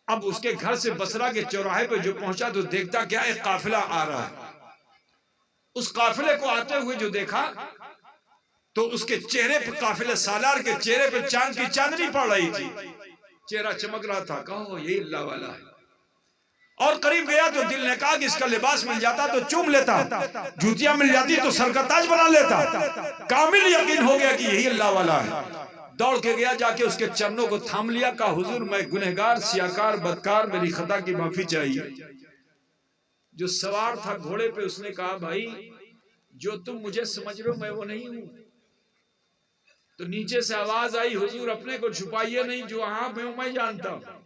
اب اس کے گھر سے بصرہ کے چوراہے پہ جو پہنچا تو دیکھتا کیا ایک قافلہ آ رہا ہے۔ اس قافلے کو آتے ہوئے جو دیکھا تو اس کے چہرے پہ، قافلہ سالار کے چہرے پہ چاند کی چاندنی پڑ رہی تھی، چہرہ چمک رہا تھا۔ کہو یہی اللہ والا ہے۔ اور قریب گیا تو دل نے کہا کہ اس کا لباس مل جاتا تو چوم لیتا، جوتیاں مل جاتی تو سر کا تاج بنا لیتا۔ کامل یقین ہو گیا کہ یہی اللہ والا ہے۔ دوڑ کے گیا، جا کے اس کے چرنوں کو تھام لیا، کہا حضور میں گنہگار، سیاکار، بدکار، میری خطا کی معافی چاہیے۔ جو سوار تھا گھوڑے پہ اس نے کہا بھائی جو تم مجھے سمجھ رہے ہو میں وہ نہیں ہوں۔ تو نیچے سے آواز آئی حضور اپنے کو چھپائیے نہیں، جو ہاں میں جانتا ہوں،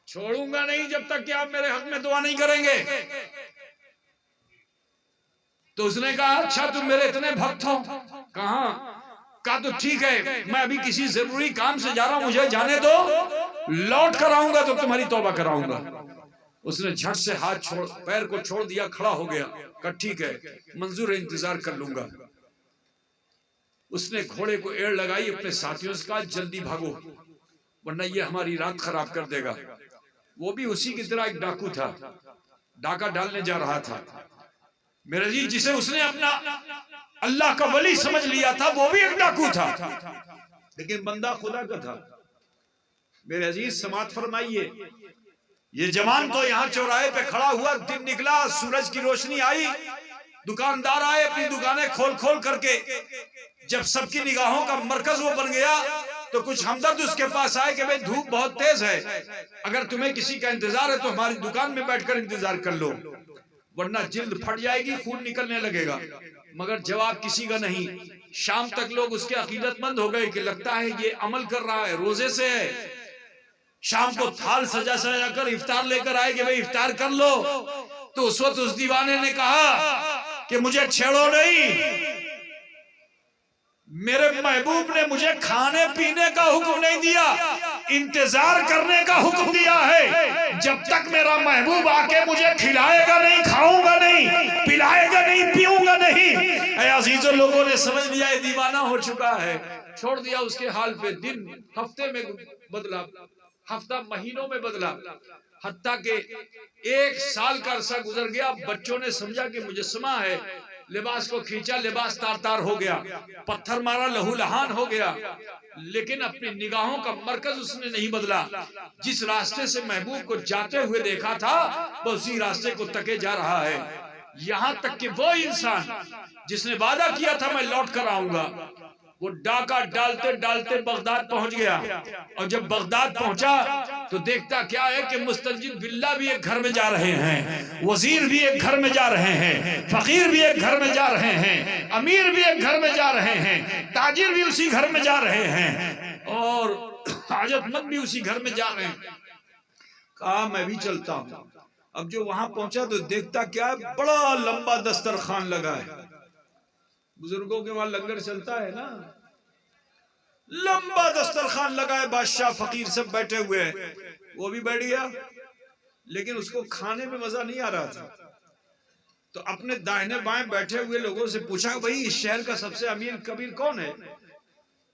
چھوڑوں گا نہیں جب تک کہ آپ میرے حق میں دعا نہیں کریں گے۔ تو اس نے کہا اچھا تم میرے اتنے بھکت ہو؟ کہاں؟ کہا تو ٹھیک ہے، میں ابھی کسی ضروری کام سے جا رہا ہوں، مجھے جانے دو، لوٹ کر آؤں گا تو تمہاری توبہ کراؤں گا۔ اس نے جھٹ سے ہاتھ چھوڑ، پیر کو چھوڑ دیا، کھڑا ہو گیا، کہا ٹھیک ہے منظور ہے، انتظار کر لوں گا۔ اس نے گھوڑے کو ایڑ لگائی، اپنے ساتھیوں سے کہا جلدی بھاگو ورنہ یہ ہماری رات خراب کر دے گا۔ وہ بھی اسی کی طرح ایک ڈاکو تھا، ڈاکہ ڈالنے جا رہا تھا۔ میرے جی جسے اس نے اپنا اللہ کا ولی سمجھ لیا تھا وہ بھی ایک ڈاکو تھا، لیکن بندہ خدا کا تھا۔ میرے عزیز سماعت فرمائیے، یہ جوان تو یہاں چوراہے پہ کھڑا ہوا، دن نکلا، سورج کی روشنی آئی، دکاندار آئے اپنی دکانیں کھول کھول کر کے، جب سب کی نگاہوں کا مرکز وہ بن گیا تو کچھ ہمدرد اس کے پاس آئے کہ بھئی دھوپ بہت تیز ہے، اگر تمہیں کسی کا انتظار ہے تو ہماری دکان میں بیٹھ کر انتظار کر لو ورنہ جلد پھٹ جائے گی، خون نکلنے لگے گا۔ مگر جواب کسی کا نہیں۔ شام تک لوگ اس کے عقیدت مند ہو گئے کہ لگتا ہے یہ عمل کر رہا ہے، روزے سے ہے۔ شام کو تھال سجا سجا کر افطار لے کر آئے کہ بھئی افطار کر لو، تو اس وقت اس دیوانے نے کہا کہ مجھے چھیڑو نہیں، میرے محبوب نے مجھے کھانے پینے کا حکم نہیں دیا، انتظار کرنے کا حکم دیا ہے۔ جب تک میرا محبوب آ کے مجھے کھلائے گا نہیں، کھاؤں گا نہیں، پلائے گا نہیں، پیوں گا نہیں۔ اے عزیزوں، لوگوں نے سمجھ لیا یہ دیوانہ ہو چکا ہے، چھوڑ دیا اس کے حال پہ۔ دن ہفتے میں بدلا، ہفتہ مہینوں میں بدلا، حتیٰ کہ 1 سال کا عرصہ گزر گیا۔ بچوں نے سمجھا کہ مجسمہ ہے، لباس کو کھینچا، لباس تار تار ہو گیا، پتھر مارا، لہو لہان ہو گیا، لیکن اپنی نگاہوں کا مرکز اس نے نہیں بدلا۔ جس راستے سے محبوب کو جاتے ہوئے دیکھا تھا وہ اسی راستے کو تکے جا رہا ہے، یہاں تک کہ وہ انسان جس نے وعدہ کیا تھا میں لوٹ کر آؤں گا، وہ ڈاکہ ڈالتے ڈالتے بغداد پہنچ گیا۔ اور جب بغداد پہنچا تو دیکھتا کیا ہے کہ مستنجد باللہ بھی ایک گھر میں جا رہے ہیں، وزیر بھی ایک گھر میں جا رہے ہیں، فقیر بھی ایک گھر میں جا رہے ہیں، امیر بھی ایک گھر میں جا رہے ہیں، تاجر بھی اسی گھر میں جا رہے ہیں، اور حاجت مند بھی اسی گھر میں جا رہے ہیں۔ کہا میں بھی چلتا ہوں۔ اب جو وہاں پہنچا تو دیکھتا کیا ہے، بڑا لمبا دسترخوان لگا ہے۔ بزرگوں کے وہاں لنگر چلتا ہے نا، لمبا دسترخوان لگا ہے، بادشاہ فقیر سب بیٹھے ہوئے ہیں۔ وہ بھی بیٹھ گیا، لیکن اس کو کھانے میں مزہ نہیں آ رہا تھا، تو اپنے دائیں بائیں بیٹھے ہوئے لوگوں سے پوچھا بھئی اس شہر کا سب سے امیر کبیر کون ہے؟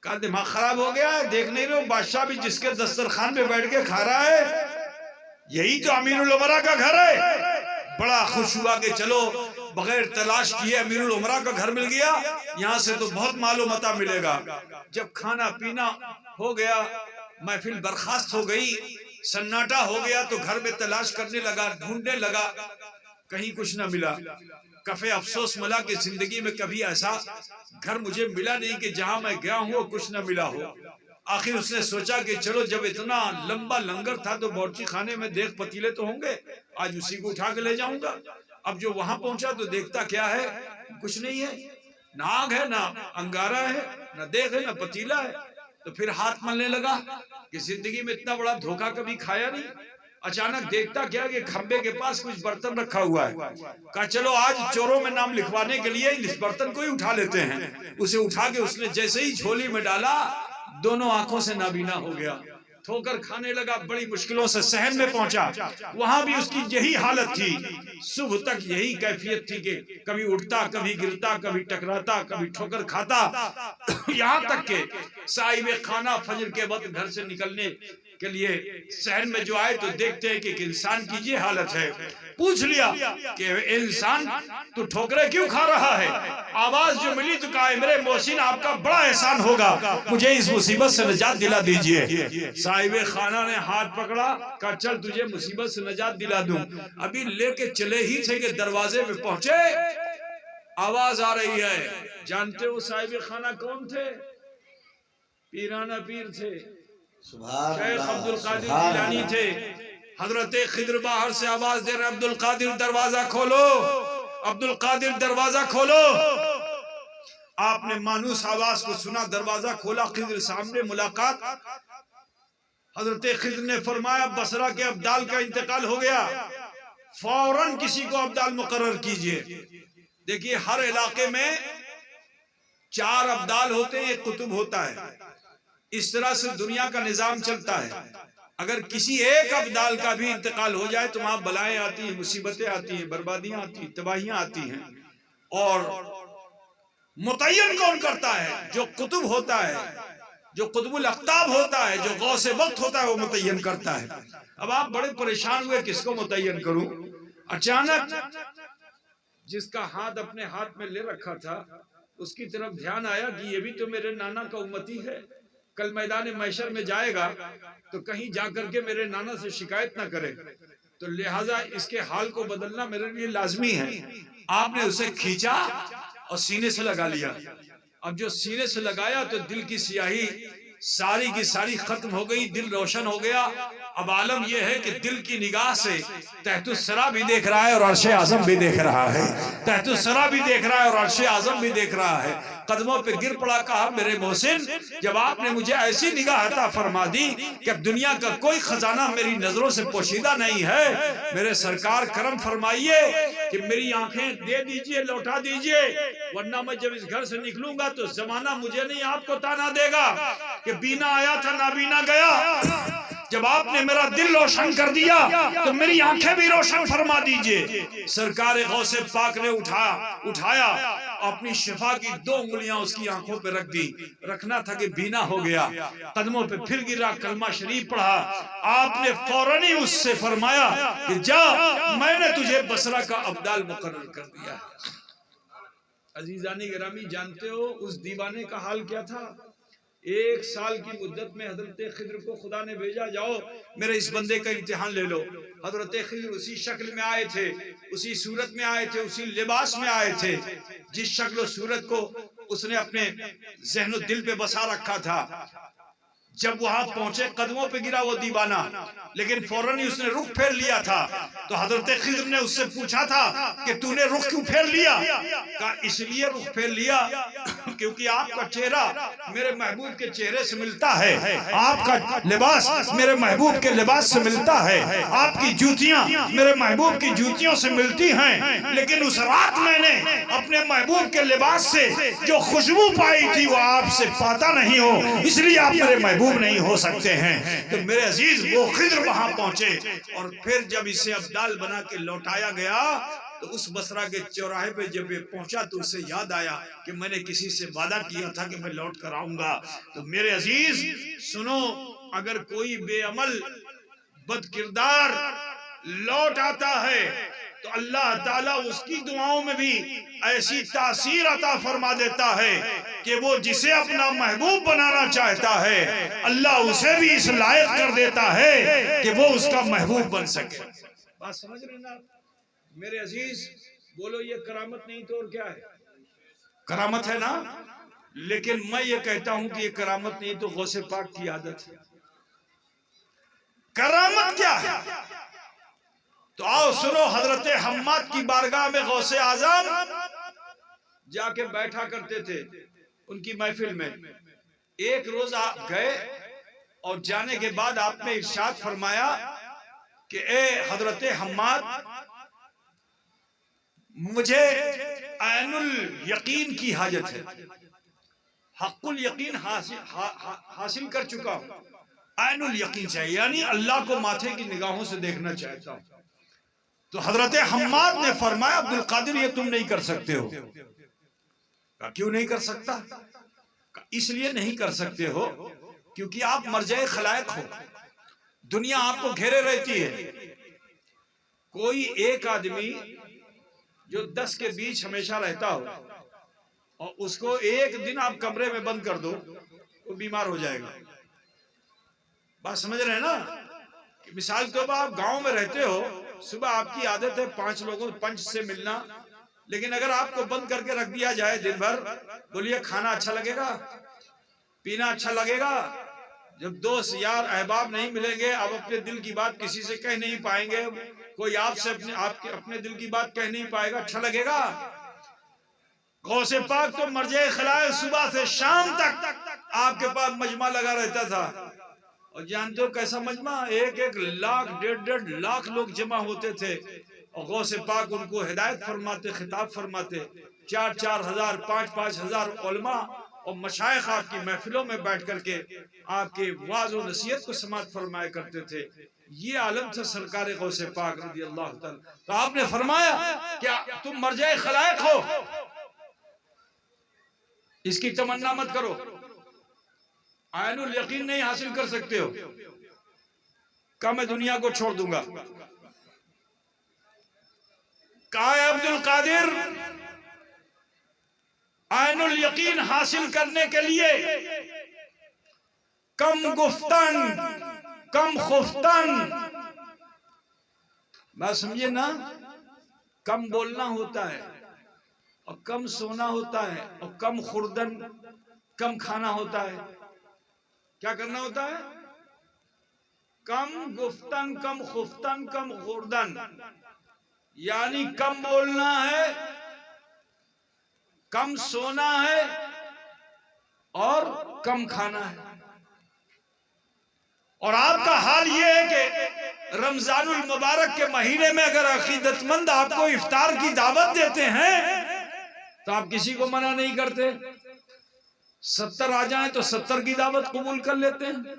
کہا دماغ خراب ہو گیا ہے، دیکھ نہیں رہے بادشاہ بھی جس کے دسترخوان پہ بیٹھ کے کھا رہا ہے، یہی تو امیر الامراء کا گھر ہے۔ بڑا خوش ہوا کہ چلو بغیر تلاش کیے امیر الامراء کا گھر مل گیا، یہاں سے تو بہت مال و متاع ملے گا۔ جب کھانا پینا ہو گیا، محفل برخاست ہو گئی، سناٹا ہو گیا، تو گھر میں تلاش کرنے لگا، ڈھونڈنے لگا، کہیں کچھ نہ ملا۔ کفے افسوس ملا کہ زندگی میں کبھی ایسا گھر مجھے ملا نہیں کہ جہاں میں گیا ہوں وہ کچھ نہ ملا ہو۔ آخر اس نے سوچا کہ چلو جب اتنا لمبا لنگر تھا تو باورچی خانے میں دیکھ پتیلے تو ہوں گے، آج اسی کو اٹھا کے لے جاؤں گا۔ اب جو وہاں پہنچا تو دیکھتا کیا ہے، کچھ نہیں ہے، نہ آگ ہے، نہ انگارہ ہے، نہ دیکھ ہے، نہ پتیلا ہے۔ تو پھر ہاتھ ملنے لگا کہ زندگی میں اتنا بڑا دھوکہ کبھی کھایا نہیں۔ اچانک دیکھتا کیا کہ کھمبے کے پاس کچھ برتن رکھا ہوا ہے۔ کہا چلو آج چوروں میں نام لکھوانے کے لیے اس برتن کو ہی اٹھا لیتے ہیں۔ اسے اٹھا کے اس نے جیسے ہی جھولی میں ڈالا، دونوں آنکھوں سے نابینا ہو گیا، ٹھوکر کھانے لگا، بڑی مشکلوں سے صحن میں پہنچا۔ وہاں بھی اس کی یہی حالت تھی، صبح تک یہی کیفیت تھی کہ کبھی اٹھتا، کبھی گرتا، کبھی ٹکراتا، کبھی ٹھوکر کھاتا، یہاں تک کہ صاحب خانہ فجر کے وقت گھر سے نکلنے کے لیے صحن میں جو آئے تو دیکھتے ہیں کہ ایک انسان کی یہ حالت ہے۔ پوچھ لیا کہ انسان تو ٹھوکرے کیوں کھا رہا ہے؟ آواز جو ملی تو کہا میرے محسن آپ کا بڑا احسان ہوگا، مجھے اس مصیبت سے نجات دلا دیجئے۔ صاحب خانہ نے ہاتھ پکڑا، کہا چل تجھے مصیبت سے نجات دلا دوں۔ ابھی لے کے چلے ہی تھے کہ دروازے میں پہنچے، آواز آ رہی ہے۔ جانتے ہو صاحب خانہ کون تھے؟ پیرانہ پیر تھے، شیخ عبد القادر جیلانی تھے۔ حضرت خضر باہر سے آواز دے رہے عبد القادر دروازہ کھولو، عبد القادر دروازہ کھولو۔ آپ نے مانوس آواز کو سنا، دروازہ کھولا، خضر سامنے، ملاقات۔ حضرت خضر نے فرمایا بصرہ کے ابدال کا انتقال ہو گیا، فوراً کسی کو ابدال مقرر کیجئے۔ دیکھیے ہر علاقے میں 4 ابدال ہوتے ہیں، ایک قطب ہوتا ہے، اس طرح سے دنیا کا نظام چلتا ہے۔ اگر کسی ایک ابدال کا بھی انتقال ہو جائے تو وہاں بلائیں آتی ہیں، مصیبتیں آتی ہیں، بربادیاں آتی ہیں، تباہیاں آتی ہیں۔ اور متعین کون کرتا ہے؟ جو قطب ہوتا ہے، جو قطب الاقطاب ہوتا ہے، جو غوث وقت ہوتا ہے، وہ متعین کرتا ہے۔ اب آپ بڑے پریشان ہوئے کس کو متعین کروں؟ اچانک جس کا ہاتھ اپنے ہاتھ میں لے رکھا تھا اس کی طرف دھیان آیا کہ یہ بھی تو میرے نانا کا امتی ہے، کل میدان محشر میں جائے گا تو کہیں جا کر کے میرے نانا سے شکایت نہ کرے، تو لہٰذا اس کے حال کو بدلنا میرے لیے لازمی ہے۔ آپ نے اسے کھینچا اور سینے سے لگا لیا۔ اب جو سینے سے لگایا تو دل کی سیاہی ساری کی ساری ختم ہو گئی، دل روشن ہو گیا۔ اب عالم یہ ہے کہ دل کی نگاہ سے تحت الثری بھی دیکھ رہا ہے اور عرش اعظم بھی دیکھ رہا ہے، تحت الثری بھی دیکھ رہا ہے اور عرش اعظم بھی دیکھ رہا ہے۔ قدموں پہ گر پڑا، کہا میرے محسن جب آپ نے مجھے ایسی نگاہ عطا فرما دی کہ اب دنیا کا کوئی خزانہ میری نظروں سے پوشیدہ نہیں ہے، میرے سرکار کرم فرمائیے کہ میری آنکھیں دے دیجئے، لوٹا دیجئے، ورنہ میں جب اس گھر سے نکلوں گا تو زمانہ مجھے نہیں آپ کو تانا دے گا کہ بینا آیا تھا نابینا گیا۔ جب آپ نے میرا دل روشن کر دیا تو میری آنکھیں بھی روشن فرما دیجئے۔ سرکار غوث پاک نے اٹھایا، اپنی شفا کی 2 انگلیاں اس کی آنکھوں پہ رکھ دی، رکھنا تھا کہ بینا ہو گیا۔ قدموں پہ پھر گرا، کلمہ شریف پڑھا۔ آپ نے فوراً ہی اس سے فرمایا کہ جا، میں نے تجھے بصرہ کا ابدال مقرر کر دیا ہے۔ عزیزان گرامی، جانتے ہو اس دیوانے کا حال کیا تھا؟ 1 سال کی مدت میں حضرت خضر کو خدا نے بھیجا، جاؤ میرے اس بندے کا امتحان لے لو۔ حضرت خضر اسی شکل میں آئے تھے، اسی صورت میں آئے تھے، اسی لباس میں آئے تھے جس شکل و صورت کو اس نے اپنے ذہن و دل پہ بسا رکھا تھا۔ جب وہاں پہنچے قدموں پہ گرا وہ دیوانہ، لیکن فوراً ہی اس نے رخ پھیر لیا تھا۔ تو حضرت خضر نے اس سے پوچھا تھا کہ تو نے رخ کیوں پھیر لیا؟ کہا اس لیے رخ پھیر لیا کیونکہ آپ کا چہرہ میرے محبوب کے چہرے سے ملتا ہے، آپ کا لباس میرے محبوب کے لباس سے ملتا ہے، آپ کی جوتیاں میرے محبوب کی جوتیوں سے ملتی ہیں، لیکن اس رات میں نے اپنے محبوب کے لباس سے جو خوشبو پائی تھی وہ آپ سے پاتا نہیں ہو، اس لیے آپ میرے محبوب نہیں ہو سکتے ہیں۔ تو میرے عزیز وہ خضر وہاں پہنچے اور پھر جب اسے ابدال بنا کے لوٹایا گیا تو اس بصرہ کے چوراہے پہ جب یہ پہنچا تو اسے یاد آیا کہ میں نے کسی سے وعدہ کیا تھا کہ میں لوٹ کر آؤں گا۔ تو میرے عزیز سنو، اگر کوئی بے عمل بد کردار لوٹ آتا ہے تو اللہ تعالیٰ اس کی دعاؤں میں بھی ایسی تاثیر عطا فرما دیتا ہے کہ وہ جسے اپنا محبوب بنانا چاہتا ہے اللہ اسے بھی اس لائق کر دیتا ہے کہ وہ اس کا محبوب بن سکے۔ بات سمجھ رہے ہیں نا میرے عزیز؟ بولو یہ کرامت نہیں تو اور کیا ہے؟ کرامت ہے نا، لیکن میں یہ کہتا ہوں کہ یہ کرامت نہیں تو غوث پاک کی عادت ہے۔ کرامت کیا ہے؟ تو آؤ سنو، حضرت حماد کی بارگاہ میں غوث اعظم جا کے بیٹھا کرتے تھے ان کی محفل میں۔ ایک روز آپ گئے اور جانے کے بعد آپ نے ارشاد فرمایا کہ اے حضرت حماد، مجھے عین الیقین کی حاجت ہے، حق الیقین حاصل کر چکا ہوں، عین الیقین چاہیے، یعنی اللہ کو ماتھے کی نگاہوں سے دیکھنا چاہتا ہوں۔ تو حضرت حماد نے فرمایا عبد القادر یہ تم نہیں کر سکتے ہو۔ کہا کیوں نہیں کر سکتا؟ اس لیے نہیں کر سکتے ہو کیونکہ آپ مرجع خلائق ہو، دنیا آپ کو گھیرے رہتی ہے۔ کوئی ایک آدمی جو 10 کے بیچ ہمیشہ رہتا ہو اور اس کو ایک دن آپ کمرے میں بند کر دو وہ بیمار ہو جائے گا۔ بات سمجھ رہے ہیں نا؟ کہ مثال کے طور پر آپ گاؤں میں رہتے ہو، صبح آپ کی عادت ہے 5 لوگوں 5 سے ملنا، لیکن اگر آپ کو بند کر کے رکھ دیا جائے دن بھر، بولیے کھانا اچھا لگے گا؟ پینا اچھا لگے گا؟ جب دوست یار احباب نہیں ملیں گے، آپ اپنے دل کی بات کسی سے کہہ نہیں پائیں گے، کوئی آپ سے اپنے دل کی بات کہہ نہیں پائے گا، اچھا لگے گا؟ غوث پاک تو مرجع خلائق صبح سے شام تک آپ کے پاس مجمع لگا رہتا تھا، اور جانتے ہو کیسا مجمع؟ 1-1 لاکھ 1.5 لاکھ لوگ جمع ہوتے تھے اور غوث پاک ان کو ہدایت فرماتے، خطاب فرماتے. 4,000 5,000 علماء اور مشائخ آپ کی محفلوں میں بیٹھ کر کے آپ کے وعظ و نصیحت کو سماعت فرمایا کرتے تھے. یہ عالم تھا سرکار غوث پاک رضی اللہ تعالی. تو آپ نے فرمایا کہ تم مرجع خلائق ہو، اس کی تمنا مت کرو، عین الیقین نہیں حاصل کر سکتے ہو. کہا میں دنیا کو چھوڑ دوں گا. کہا ہے عبد القادر عین الیقین حاصل کرنے کے لیے کم گفتن کم خفتن، بات سمجھے نا، کم بولنا ہوتا ہے اور کم سونا ہوتا ہے اور کم خوردن کم کھانا ہوتا ہے. کیا کرنا ہوتا ہے؟ کم گفتن کم خفتن کم خوردن، یعنی کم بولنا ہے، کم سونا ہے اور کم کھانا ہے. اور آپ کا حال یہ ہے کہ رمضان المبارک کے مہینے میں اگر عقیدت مند آپ کو افطار کی دعوت دیتے ہیں تو آپ کسی کو منع نہیں کرتے. 70 آ جائیں تو 70 کی دعوت قبول کر لیتے ہیں.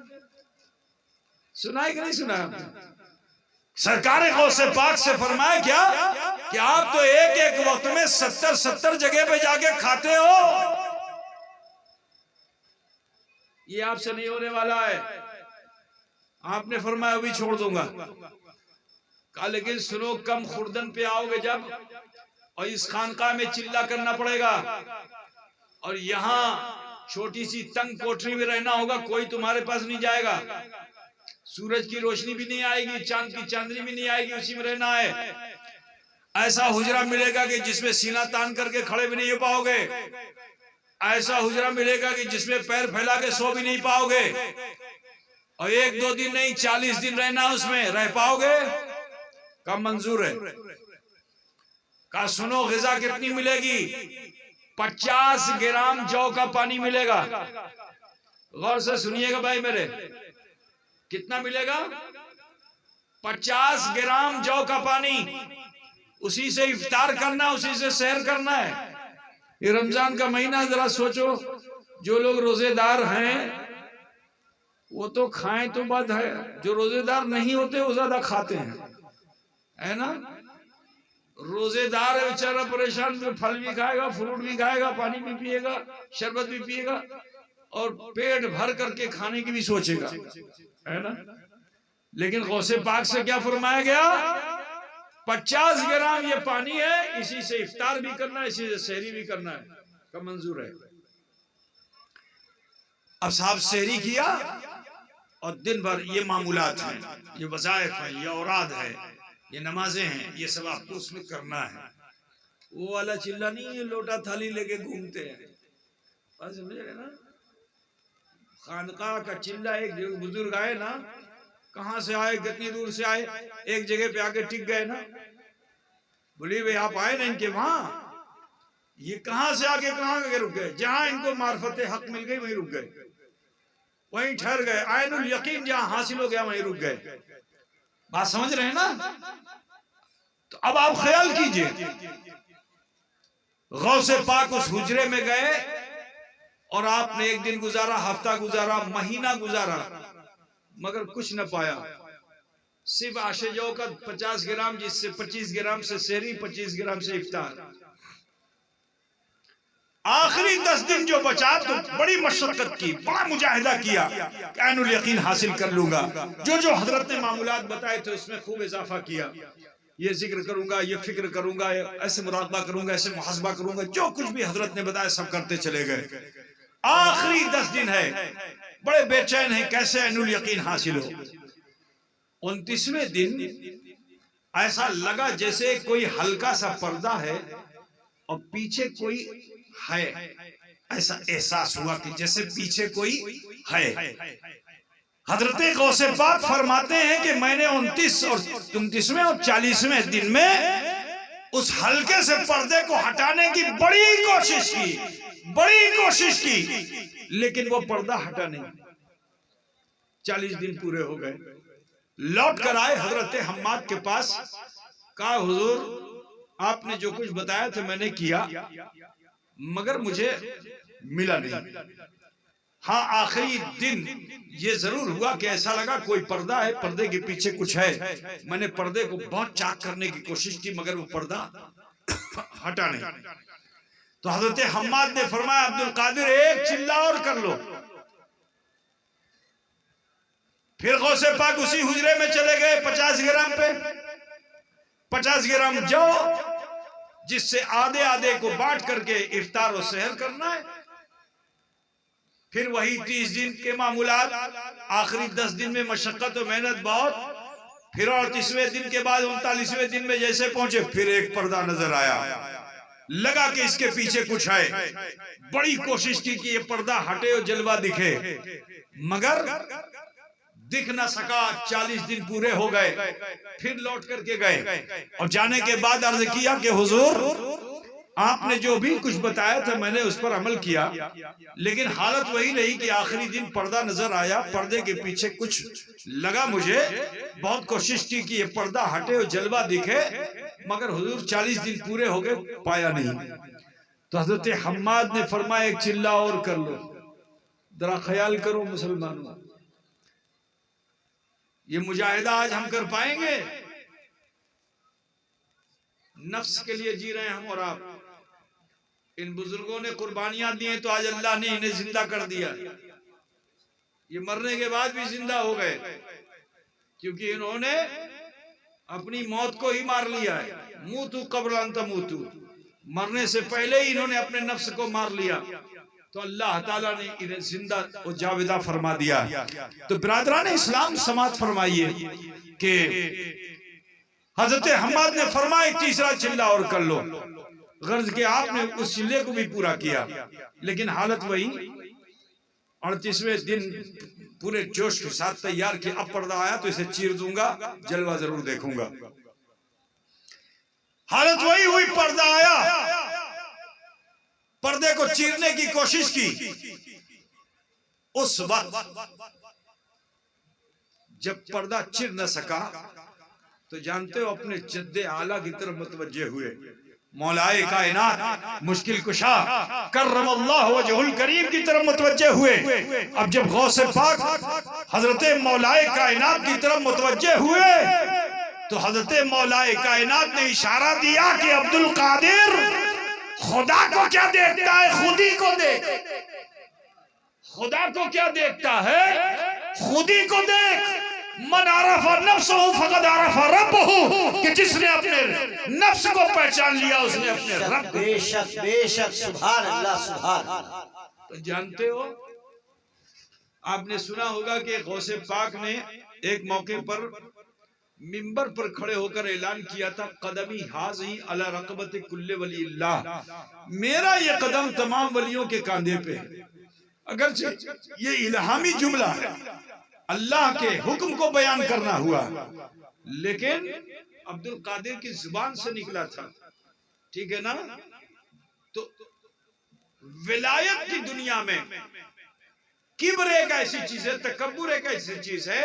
سنا ہے کہ نہیں سنا آپ نے؟ سرکار غوث پاک سے فرمایا کیا کہ آپ تو ایک وقت میں 70 جگہ پہ جا کے کھاتے ہو. یہ آپ سے نہیں ہونے والا ہے. آپ نے فرمایا ابھی چھوڑ دوں گا. کہا لیکن سنو، کم خوردن پہ آؤ گے جب، اور اس خانقاہ میں چلہ کرنا پڑے گا، اور یہاں چھوٹی سی تنگ کوٹری میں رہنا ہوگا، کوئی تمہارے پاس نہیں جائے گا، سورج کی روشنی بھی نہیں آئے گی، چاند کی چاندنی بھی نہیں آئے گی، اسی میں رہنا ہے. ایسا حجرہ ملے گا کہ جس میں سینہ تان کر کے کھڑے بھی نہیں ہو پاؤ گے، ایسا حجرہ ملے گا کہ جس میں پیر پھیلا کے سو بھی نہیں پاؤ گے، اور 1-2 دن نہیں 40 دن رہنا اس میں، رہ پاؤ گے؟ کہا منظور ہے. کہا سنو غذا کتنی ملے گی؟ 50 گرام جو کا پانی ملے گا. غور سے سنیے گا بھائی میرے، کتنا ملے گا؟ 50 گرام جو کا پانی. اسی سے افطار کرنا، اسی سے سحر کرنا ہے. یہ رمضان کا مہینہ ذرا سوچو، جو لوگ روزے دار ہیں وہ تو کھائیں تو بات ہے، جو روزے دار نہیں ہوتے وہ زیادہ کھاتے ہیں، ہے نا؟ روزے دار ہے بیچارہ پریشان، میں پھل بھی کھائے گا، فروٹ بھی کھائے گا، پانی بھی پیے گا، شربت بھی پیے گا، اور پیٹ بھر کر کے کھانے کی بھی سوچے گا، ہے نا؟ لیکن غوث پاک سے کیا فرمایا گیا؟ 50 گرام یہ پانی ہے، اسی سے افطار بھی کرنا ہے، اسی سے سحری بھی کرنا ہے. کا منظور ہے. اب صاحب سحری کیا اور دن بھر یہ معمولات ہیں، یہ وظائف ہیں، یہ اوراد ہے، یہ نمازیں ہیں، یہ سب آپ کو اس میں کرنا ہے. وہ والا چلہ نہیں ہے لوٹا تھالی لے کے گھومتے ہیں، بات سمجھ رہے نا؟ خانقاہ کا چلہ، ایک بزرگ آئے نا، کہاں سے آئے، کتنی دور سے آئے، ایک جگہ پہ آ کے ٹک گئے نا. بولی بھئی آپ آئے نا ان کے وہاں، یہ کہاں سے آگے کہاں کے رک گئے؟ جہاں ان کو معرفت حق مل گئی وہیں رک گئے، وہیں ٹھہر گئے. عین الیقین جہاں حاصل ہو گیا وہیں رک گئے. بات سمجھ رہے ہیں نا؟ تو اب آپ خیال کیجئے، غوث پاک اس حجرے میں گئے اور آپ نے ایک دن گزارا، ہفتہ گزارا، مہینہ گزارا، مگر کچھ نہ پایا. صرف آشے جو کا 50 گرام، جس سے 25 گرام سے سحری، 25 گرام سے افطار. آخری 10 دن جو بچا تو بڑی مشقت کی، بڑا مجاہدہ کیا کہ عین الیقین حاصل کر لوں گا. جو حضرت نے معمولات بتائے تھے اس میں خوب اضافہ کیا. یہ ذکر کروں گا، یہ فکر کروں گا، ایسے مراقبہ کروں گا، ایسے محاسبہ کروں گا، جو کچھ بھی حضرت نے بتایا سب کرتے چلے گئے. آخری 10 دن ہے، بڑے بے چین ہیں کیسے عین الیقین حاصل ہو. 29ویں دن ایسا لگا جیسے کوئی ہلکا سا پردہ ہے اور پیچھے کوئی ہے. ایسا احساس ہوا کہ جیسے پیچھے کوئی ہے. حضرت غوث پاک فرماتے ہیں کہ میں نے 29ویں اور 40ویں دن میں اس ہلکے سے پردے کو ہٹانے کی بڑی کوشش کی، لیکن وہ پردہ ہٹا نہیں. 40 دن پورے ہو گئے. لوٹ کر آئے حضرت حماد کے پاس، کہا حضور آپ نے جو کچھ بتایا تھا میں نے کیا مگر مجھے ملا نہیں. ہاں آخری دن یہ ضرور ہوا کہ ایسا لگا کوئی پردہ ہے, پردے کے پیچھے کچھ ہے. میں نے پردے کو بہت چاک کرنے کی کوشش کی مگر وہ پردہ ہٹا نہیں. تو حضرت حماد نے فرمایا عبد القادر ایک چلہ اور کر لو. پھر غوث پاک اسی حجرے میں چلے گئے 50 گرام پہ. 50 گرام جو جس سے آدھے آدھے کو بانٹ کر کے افطار و سحر کرنا ہے. پھر وہی 30 دن کے معمولات, آخری 10 دن میں مشقت و محنت بہت. پھر اور 30ویں دن کے بعد 39ویں دن میں جیسے پہنچے پھر ایک پردہ نظر آیا. لگا کہ اس کے پیچھے کچھ ہے. بڑی کوشش کی کہ یہ پردہ ہٹے اور جلوہ دکھے مگر دکھ نہ سکا. 40 دن پورے ہو گئے. پھر لوٹ کر کے گئے اور جانے کے بعد عرض کیا کہ حضور آپ نے جو بھی کچھ بتایا تھا میں نے اس پر عمل کیا لیکن حالت وہی رہی کہ آخری دن پردہ نظر آیا. پردے کے پیچھے کچھ لگا مجھے. بہت کوشش کی کہ یہ پردہ ہٹے اور جلوہ دکھے مگر حضور 40 دن پورے ہو گئے پایا نہیں. تو حضرت حماد نے فرمایا ایک چلہ اور کر لو. ذرا خیال کرو مسلمانوں, یہ مجاہدہ آج ہم کر پائیں گے؟ نفس کے لیے جی رہے ہیں ہم اور آپ. ان بزرگوں نے قربانیاں دی ہیں تو آج اللہ نے انہیں زندہ کر دیا. یہ مرنے کے بعد بھی زندہ ہو گئے کیونکہ انہوں نے اپنی موت کو ہی مار لیا ہے. موتو قبل ان تموتو, مرنے سے پہلے ہی انہوں نے اپنے نفس کو مار لیا تو اللہ تعالیٰ نے انہیں زندہ و جاودہ فرما دیا. تو برادران اسلام سماعت فرمائیے کہ حضرت حماد نے فرمایا تیسرا چلہ اور کر لو. غرض کہ آپ نے اس چلے کو بھی پورا کیا لیکن حالت وہی. 38ویں دن پورے جوش کے ساتھ تیار کیا. اب پردہ آیا تو اسے چیر دوں گا, جلوہ ضرور دیکھوں گا. حالت وہی ہوئی. پردہ آیا, پردے کو چیرنے کی کوشش کی. اس وقت جب پردہ چیر نہ سکا تو جانتے ہو اپنے جد اعلیٰ کی طرف متوجہ ہوئے. مولائے کائنات مشکل کشا کرم اللہ وجہ الکریم کی طرف متوجہ ہوئے. اب جب غوث پاک حضرت مولائے کائنات کی طرف متوجہ ہوئے تو حضرت مولائے کائنات نے اشارہ دیا کہ عبد القادر خدا کو کیا دیکھتا ہے, خود ہی کو دیکھ. خدا کو کیا دیکھتا ہے, خود ہی کو دیکھ. من عرف نفسہ فقد عرف ربہ, کہ جس نے اپنے نفس کو پہچان لیا اس نے اپنے رب کو. بے شک بے شک, سبحان اللہ سبحان اللہ. تو جانتے ہو آپ نے سنا ہوگا کہ غوث پاک نے ایک موقع پر منبر پر کھڑے ہو کر اعلان کیا تھا قدمی حاضی علی رقبت کل ولی اللہ, میرا یہ قدم تمام ولیوں کے کاندھے پہ. اگرچہ یہ الہامی جملہ ہے, اللہ کے حکم کو بیان کرنا ہوا لیکن عبد القادر کی زبان سے نکلا تھا. ٹھیک ہے نا. تو ولایت کی دنیا میں کبر ایک ایسی چیز ہے, تکبر ایک ایسی چیز ہے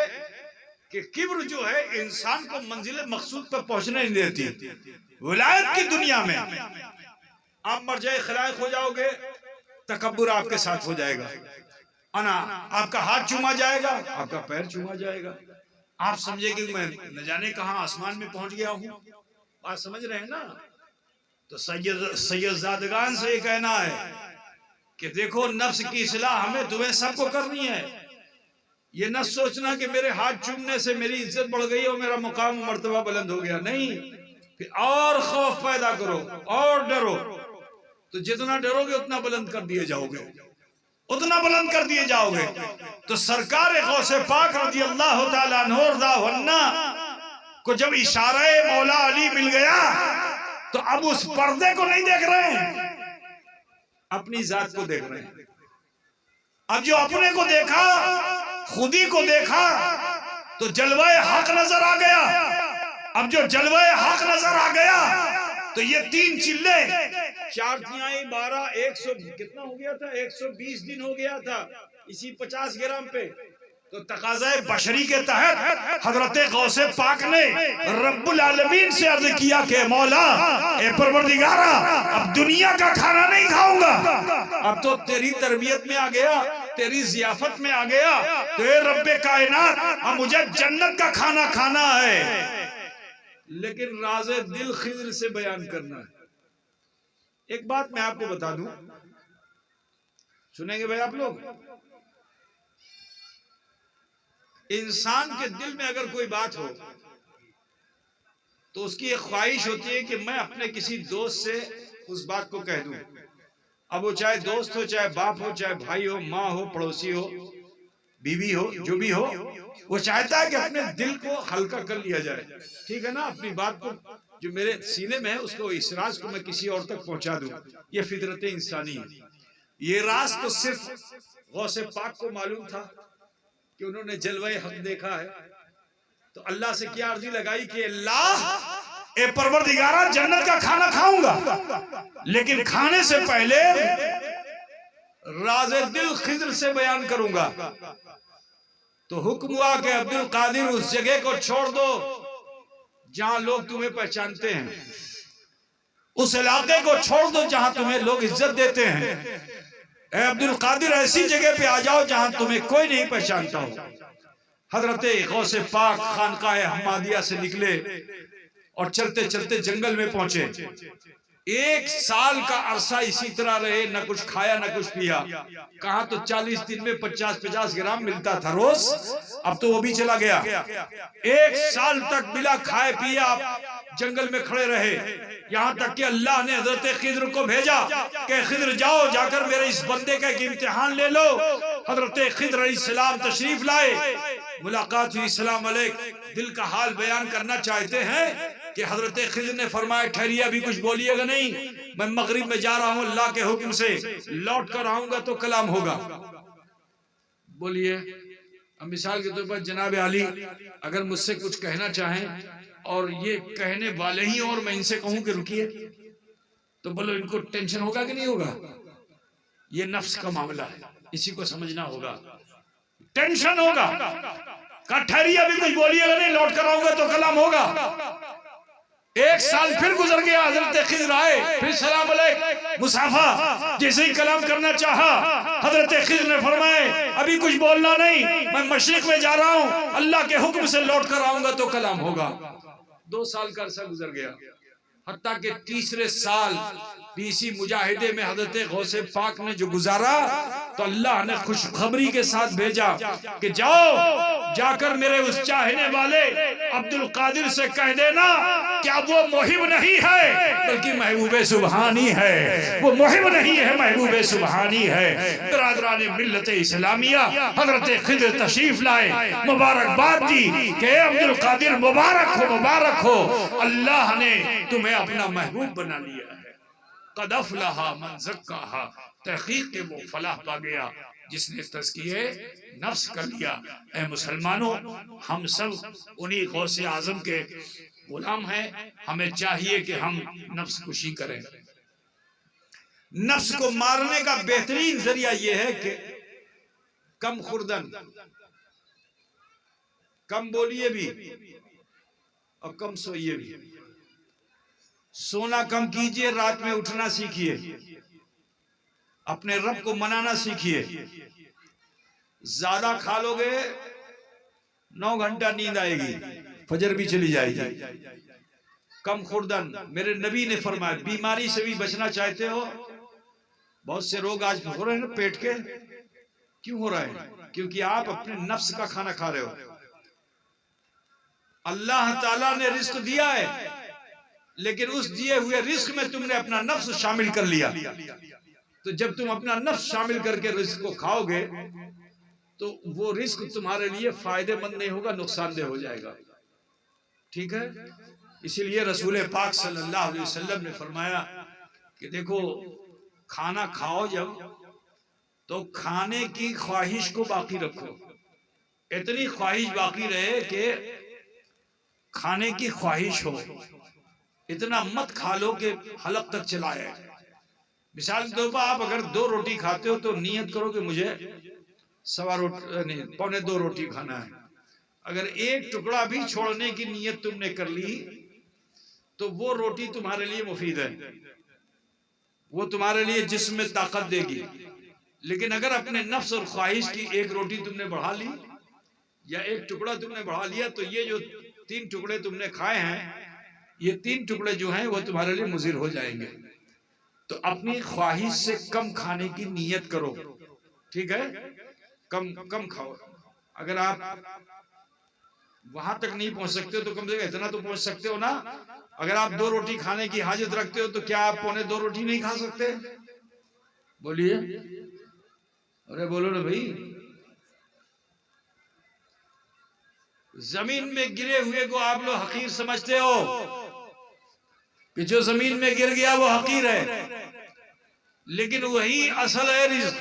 کہ کبر جو ہے انسان کو منزل مقصود پر پہنچنے نہیں دیتی. ولایت کی دنیا میں آپ مرجع خلائق ہو جاؤ گے, تکبر آپ کے ساتھ ہو جائے گا. آپ کا ہاتھ چوما جائے گا, آپ کا پیر چوما جائے گا. آپ سمجھے کہ میں نہ جانے کہاں آسمان میں پہنچ گیا ہوں. بات سمجھ رہے ہیں نا. تو سید زادگان سے یہ کہنا ہے کہ دیکھو نفس کی اصلاح ہمیں تمہیں سب کو کرنی ہے. یہ نہ سوچنا کہ میرے ہاتھ چومنے سے میری عزت بڑھ گئی اور میرا مقام و مرتبہ بلند ہو گیا. نہیں, پھر اور خوف پیدا کرو اور ڈرو. تو جتنا ڈرو گے اتنا بلند کر دیے جاؤ گے, اتنا بلند کر دیے جاؤ گے. تو سرکار غوث پاک رضی اللہ تعالیٰ عنہ کو جب اشارہ مولا علی مل گیا تو اب اس پردے کو نہیں دیکھ رہے ہیں, اپنی ذات کو دیکھ رہے ہیں. اب جو اپنے کو دیکھا, خودی کو دیکھا تو جلوہ حق نظر آ گیا. اب جو جلوہ حق نظر آ گیا تو یہ 3 چلے 4 تیائی 12 100 کتنا ہو گیا تھا, 120 دن ہو گیا تھا اسی 50 گرام پہ. تو تقاضۂ بشری کے تحت حضرت غوث پاک نے رب العالمین سے عرض کیا کہ مولا اے پروردگارا اب دنیا کا کھانا نہیں کھاؤں گا، اب تو تیری تربیت میں آ گیا، تیری ضیافت میں آ گیا، تو اے رب کائنات اب مجھے جنت کا کھانا کھانا ہے، لیکن راز دل خضر سے بیان کرنا ہے۔ ایک بات میں آپ کو بتا دوں، سنیں گے بھائی آپ لوگ؟ انسان کے دل میں اگر کوئی بات ہو تو اس کی ایک خواہش ہوتی ہے کہ میں اپنے کسی دوست سے اس بات کو کہہ دوں، اب وہ چاہے دوست ہو، چاہے باپ ہو، چاہے بھائی ہو، ماں ہو، پڑوسی ہو، بیوی ہو، جو بھی ہو، وہ چاہتا ہے کہ اپنے دل کو ہلکا کر لیا جائے، ٹھیک ہے نا، اپنی بات کو جو میرے سینے میں ہے اس کو، اس راز کو میں کسی اور تک پہنچا دوں، یہ فطرت انسانی ہے۔ یہ راز تو صرف غوث پاک کو معلوم تھا کہ انہوں نے جلوہ حق دیکھا ہے، تو اللہ سے کیا عرضی لگائی کہ اللہ اے پروردگارہ جنت کا کھانا کھاؤں گا، لیکن کھانے سے پہلے راز دل خضر سے بیان کروں گا۔ تو حکم ہوا کہ عبد القادر اس جگہ کو چھوڑ دو جہاں لوگ تمہیں پہچانتے ہیں، اس علاقے کو چھوڑ دو جہاں تمہیں لوگ عزت دیتے ہیں، اے عبد القادر ایسی جگہ پہ آ جاؤ جہاں تمہیں کوئی نہیں پہچانتا ہو۔ حضرت غوث پاک خانقاہ احمدیہ سے نکلے اور چلتے چلتے جنگل میں پہنچے، 1 سال کا عرصہ اسی طرح رہے، نہ کچھ کھایا نہ کچھ پیا، کہاں تو 40 دن میں 50-50 گرام ملتا تھا روز، اب تو وہ بھی چلا گیا۔ 1 سال تک بلا کھائے پیے آپ جنگل میں کھڑے رہے، یہاں تک کہ اللہ نے حضرت خضر کو بھیجا کہ خضر جاؤ جا کر میرے اس بندے کا ایک امتحان لے لو۔ حضرت خضر علیہ السلام تشریف لائے، ملاقات ہوئی، السلام علیکم، دل کا حال بیان کرنا چاہتے ہیں کہ حضرت خضر نے فرمایا ٹھہریے، ابھی کچھ بولیے گا نہیں، میں مغرب میں جا رہا ہوں، اللہ کے حکم سے لوٹ کر آؤں گا تو کلام ہوگا۔ بولیے، اب مثال کے طور پر جناب علی اگر مجھ سے کچھ کہنا چاہیں اور یہ کہنے والے ہی اور میں ان سے کہوں کہ رکیے، تو بولو ان کو ٹینشن ہوگا کہ نہیں ہوگا؟ یہ نفس کا معاملہ ہے، اسی کو سمجھنا ہوگا، ٹینشن ہوگا، کہا ٹھہریے ابھی کچھ بولیے گا نہیں، لوٹ کر آؤں گا تو کلام ہوگا۔ 1 سال پھر گزر گیا، حضرت خضر آئے، پھر سلام علیکم، مصافحہ، جیسے ہی کلام کرنا چاہا حضرت خضر نے فرمائے ابھی کچھ بولنا نہیں، میں مشرق میں جا رہا ہوں، اللہ کے حکم سے لوٹ کر آؤں گا تو کلام ہوگا۔ 2 سال کا عرصہ گزر گیا، حتیٰ کہ تیسرے سال بھی اسی مجاہدے میں حضرت غوث پاک نے جو گزارا تو اللہ نے خوشخبری کے ساتھ بھیجا کہ جاؤ جا کر میرے اس چاہنے والے عبد القادر سے کہہ دینا کہ اب وہ محب نہیں ہے بلکہ محبوب سبحانی ہے، وہ محب نہیں ہے محبوب سبحانی ہے۔ برادران ملت اسلامیہ، حضرت خضر تشریف لائے، مبارکباد دی کہ اے عبد القادر مبارک ہو، مبارک ہو، اللہ نے تمہیں اپنا محبوب بنا لیا ہے۔ قد افلح من زکاہا، تحقیق کے وہ فلاح پا گیا جس نے تزکیہ نفس کر لیا۔ اے مسلمانوں، ہم سب انہی غوث اعظم کے غلام ہیں، ہمیں چاہیے کہ ہم نفس کشی کریں۔ نفس کو مارنے کا بہترین ذریعہ یہ ہے کہ کم خوردن، کم بولیے بھی اور کم سوئیے بھی، سونا کم کیجئے، رات میں اٹھنا سیکھیے، اپنے رب کو منانا سیکھیے۔ زیادہ کھا لو گے 9 گھنٹہ نیند آئے گی، فجر بھی چلی جائے گی۔ کم خوردن، میرے نبی نے فرمایا بیماری سے بھی بچنا چاہتے ہو، بہت سے روگ آج ہو رہے ہیں نا پیٹ کے، کیوں ہو رہے ہیں؟ کیونکہ آپ اپنے نفس کا کھانا کھا رہے ہو۔ اللہ تعالیٰ نے رزق دیا ہے لیکن اس دیے ہوئے رزق میں تم نے اپنا نفس شامل کر لیا، تو جب تم اپنا نفس شامل کر کے رزق کو کھاؤ گے تو وہ رزق تمہارے لیے فائدہ مند نہیں ہوگا، نقصان دہ ہو جائے گا، ٹھیک ہے؟ اسی لیے رسول پاک صلی اللہ علیہ وسلم نے فرمایا کہ دیکھو کھانا کھاؤ جب تو کھانے کی خواہش کو باقی رکھو، اتنی خواہش باقی رہے کہ کھانے کی خواہش ہو، اتنا مت کھا لو کہ حلق تک چلا جائے۔ مثال کے طور پر آپ اگر 2 روٹی کھاتے ہو تو نیت کرو کہ مجھے پونے 2 روٹی کھانا ہے. اگر ایک ٹکڑا بھی چھوڑنے کی نیت تم نے کر لی تو وہ روٹی تمہارے لیے مفید ہے، وہ تمہارے لیے جسم میں طاقت دے گی. لیکن اگر اپنے نفس اور خواہش کی ایک روٹی تم نے بڑھا لی یا ایک ٹکڑا تم نے بڑھا لیا تو یہ جو 3 ٹکڑے تم نے کھائے ہیں، یہ 3 ٹکڑے جو ہیں وہ تمہارے لیے مضر ہو جائیں گے. تو اپنی خواہش سے کم کھانے کی نیت کرو، ٹھیک ہے؟ کم کھاؤ. اگر آپ وہاں تک نہیں پہنچ سکتے تو کم سے کم اتنا تو پہنچ سکتے ہو نا. اگر آپ 2 روٹی کھانے کی حاجت رکھتے ہو تو کیا آپ پونے 2 روٹی نہیں کھا سکتے؟ بولیے، ارے بولو نا بھائی. زمین میں گرے ہوئے کو آپ لوگ حقیر سمجھتے ہو کہ جو زمین میں گر گیا وہ حقیر ہے، لیکن وہی اصل ہے رزق.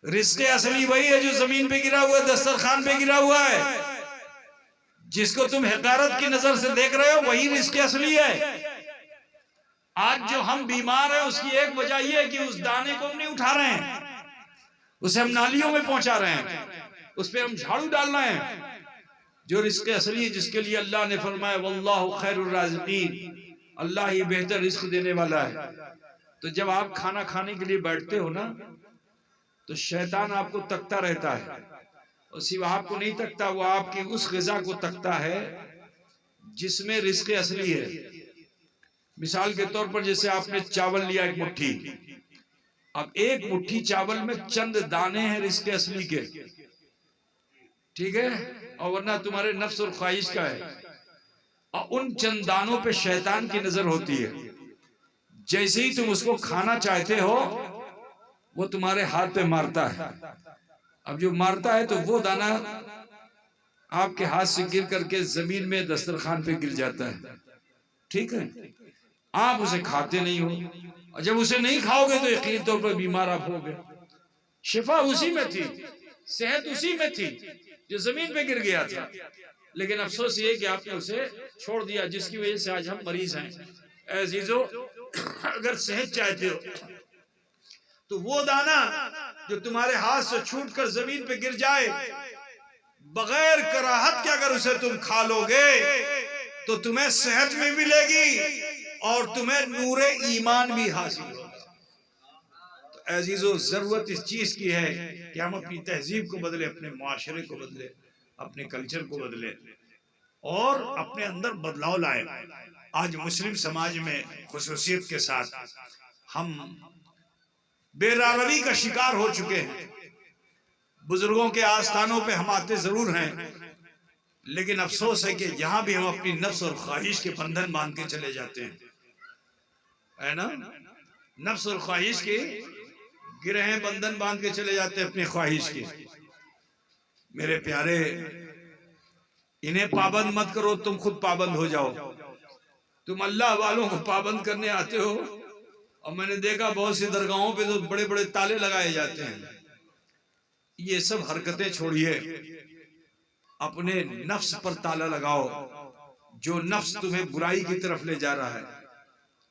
رزق اصلی وہی ہے جو زمین پہ گرا ہوا ہے، دسترخوان پہ گرا ہوا ہے. جس کو تم حقارت کی نظر سے دیکھ رہے ہو وہی رزق اصلی ہے. آج جو ہم بیمار ہیں اس کی ایک وجہ یہ ہے کہ اس دانے کو ہم نہیں اٹھا رہے ہیں، اسے ہم نالیوں میں پہنچا رہے ہیں، اس پہ ہم جھاڑو ڈال رہے ہیں. جو رزق اصلی ہے جس کے لیے اللہ نے فرمایا واللہ خیر الرازقین، اللہ ہی بہتر رزق دینے والا ہے. تو جب آپ کھانا کھانے کے لیے بیٹھتے ہو نا تو شیطان آپ کو تکتا رہتا ہے، اور صرف آپ کو نہیں تکتا، وہ آپ کی اس غذا کو تکتا ہے جس میں رزق اصلی ہے. مثال کے طور پر جیسے آپ نے چاول لیا 1 مٹھی، اب 1 مٹھی چاول میں چند دانے ہیں رزق اصلی کے، ٹھیک ہے؟ اور ورنہ تمہارے نفس اور خواہش کا ہے. اور ان چند دانوں پہ شیطان کی نظر ہوتی ہے. جیسے ہی تم اس کو کھانا چاہتے ہو وہ تمہارے ہاتھ پہ مارتا ہے. اب جو مارتا ہے تو وہ دانہ آپ کے ہاتھ سے گر کر کے زمین میں دسترخوان پہ گر جاتا ہے، ٹھیک ہے؟ آپ اسے کھاتے نہیں ہو، اور جب اسے نہیں کھاؤ گے تو یقینی طور پر بیمار آپ ہو گئے. شفا اسی میں تھی، صحت اسی میں تھی جو زمین پہ گر گیا تھا. لیکن افسوس یہ کہ آپ نے اسے چھوڑ دیا، جس کی وجہ سے آج ہم مریض ہیں. اے عزیزو، اگر صحت چاہتے ہو تو وہ دانہ جو تمہارے ہاتھ سے چھوٹ کر زمین پہ گر جائے، بغیر کراہت کے اگر اسے تم کھا لو گے تو تمہیں صحت بھی ملے گی اور تمہیں نور ایمان بھی حاصل ہوگا. تو اے عزیزو، ضرورت اس چیز کی ہے کہ ہم اپنی تہذیب کو بدلے، اپنے معاشرے کو بدلے، اپنے کلچر کو بدلے اور اپنے اندر بدلاؤ لائیں. آج مسلم سماج میں خصوصیت کے ساتھ ہم بے روی کا شکار ہو چکے ہیں. بزرگوں کے آستانوں پہ ہم آتے ضرور ہیں، لیکن افسوس ہے کہ یہاں بھی ہم اپنی نفس اور خواہش کے بندھن باندھ کے چلے جاتے ہیں، ہے نا؟ نفس اور خواہش کے گرہیں بندھن باندھ کے چلے جاتے ہیں اپنی خواہش کے. میرے پیارے، انہیں پابند مت کرو، تم خود پابند ہو جاؤ. تم اللہ والوں کو پابند کرنے آتے ہو، اور میں نے دیکھا بہت سی درگاہوں پہ تو بڑے بڑے تالے لگائے جاتے ہیں. یہ سب حرکتیں چھوڑیے، اپنے نفس پر تالا لگاؤ. جو نفس تمہیں برائی کی طرف لے جا رہا ہے،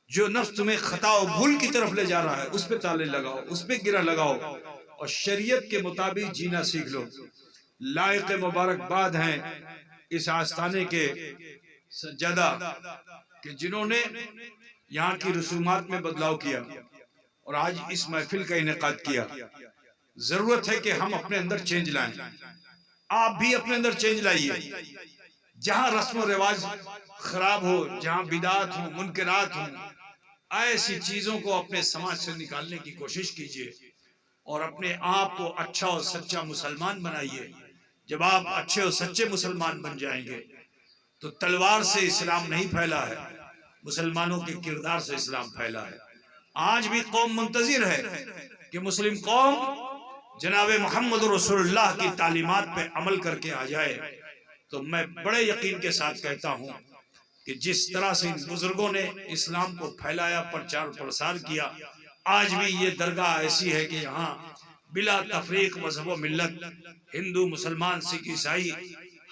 جو نفس تمہیں خطا و بھول کی طرف لے جا رہا ہے، اس پہ تالے لگاؤ، اس پہ گرہ لگاؤ اور شریعت کے مطابق جینا سیکھ لو. لائق مبارکباد ہیں اس آستانے کے سجادہ کہ جنہوں نے یہاں کی رسومات میں بدلاؤ کیا اور آج اس محفل کا انعقاد کیا. ضرورت ہے کہ ہم اپنے اندر چینج لائیں. آپ بھی اپنے اندر چینج لائیے. جہاں رسم و رواج خراب ہو، جہاں بدعات ہوں، منکرات ہوں، ایسی چیزوں کو اپنے سماج سے نکالنے کی کوشش کیجیے اور اپنے آپ کو اچھا اور سچا مسلمان بنائیے. جب آپ اچھے اور سچے مسلمان بن جائیں گے تو تلوار سے اسلام نہیں پھیلا ہے، مسلمانوں کے کردار سے اسلام پھیلا ہے. آج بھی قوم منتظر ہے کہ مسلم قوم جناب محمد رسول اللہ کی تعلیمات پہ عمل کر کے آ جائے. تو میں بڑے یقین کے ساتھ کہتا ہوں کہ جس طرح سے ان بزرگوں نے اسلام کو پھیلایا، پرچار پرسار کیا، آج بھی یہ درگاہ ایسی ہے کہ یہاں بلا تفریق مذہب و ملت، ہندو، مسلمان، سکھ، عیسائی،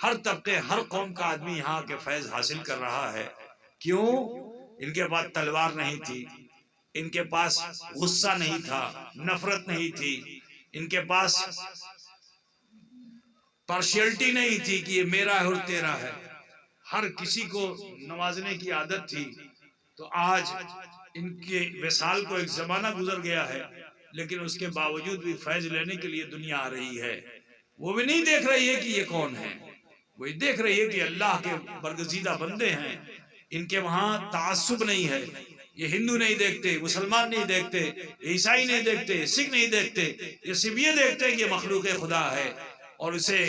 ہر طبقے، ہر قوم کا آدمی یہاں کے فیض حاصل کر رہا ہے. کیوں؟ ان کے پاس تلوار نہیں تھی، ان کے پاس غصہ نہیں تھا، نفرت نہیں تھی، ان کے پاس پارشیلٹی نہیں تھی کہ یہ میرا ہے اور تیرا ہے، ہر کسی کو نوازنے کی عادت تھی۔ تو آج ان کے وصال کو ایک زمانہ گزر گیا ہے، لیکن اس کے باوجود بھی فیض لینے کے لیے دنیا آ رہی ہے۔ وہ بھی نہیں دیکھ رہی ہے کہ یہ کون ہے، وہی دیکھ رہی ہے کہ اللہ کے برگزیدہ بندے ہیں۔ ان کے وہاں تعصب نہیں ہے، یہ ہندو نہیں دیکھتے، مسلمان نہیں دیکھتے، عیسائی نہیں دیکھتے، سکھ نہیں دیکھتے، یہ صرف یہ دیکھتے ہیں کہ یہ مخلوق خدا ہے، اور اسے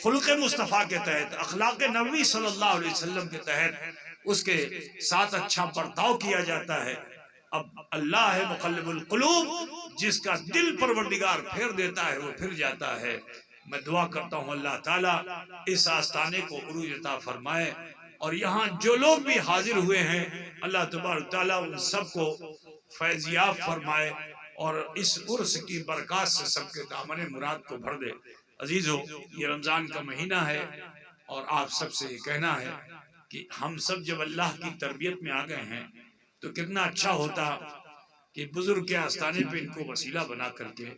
خلق مصطفیٰ کے تحت، اخلاق نبوی صلی اللہ علیہ وسلم کے تحت اس کے ساتھ اچھا برتاؤ کیا جاتا ہے۔ اب اللہ ہے مقلب القلوب، جس کا دل پروردگار پھیر دیتا ہے وہ پھر جاتا ہے۔ میں دعا کرتا ہوں اللہ تعالیٰ اس آستانے کو عروج عطا فرمائے، اور یہاں جو لوگ بھی حاضر ہوئے ہیں اللہ تبارک تعالیٰ ان سب کو فیضیاب فرمائے، اور اس عرس کی برکات سے سب کے دامن مراد کو بھر دے۔ عزیزو، یہ رمضان کا مہینہ ہے، اور آپ سب سے یہ کہنا ہے کہ ہم سب جب اللہ کی تربیت میں آ گئے ہیں تو کتنا اچھا ہوتا کہ بزرگ کے آستانے پہ ان کو وسیلہ بنا کر کے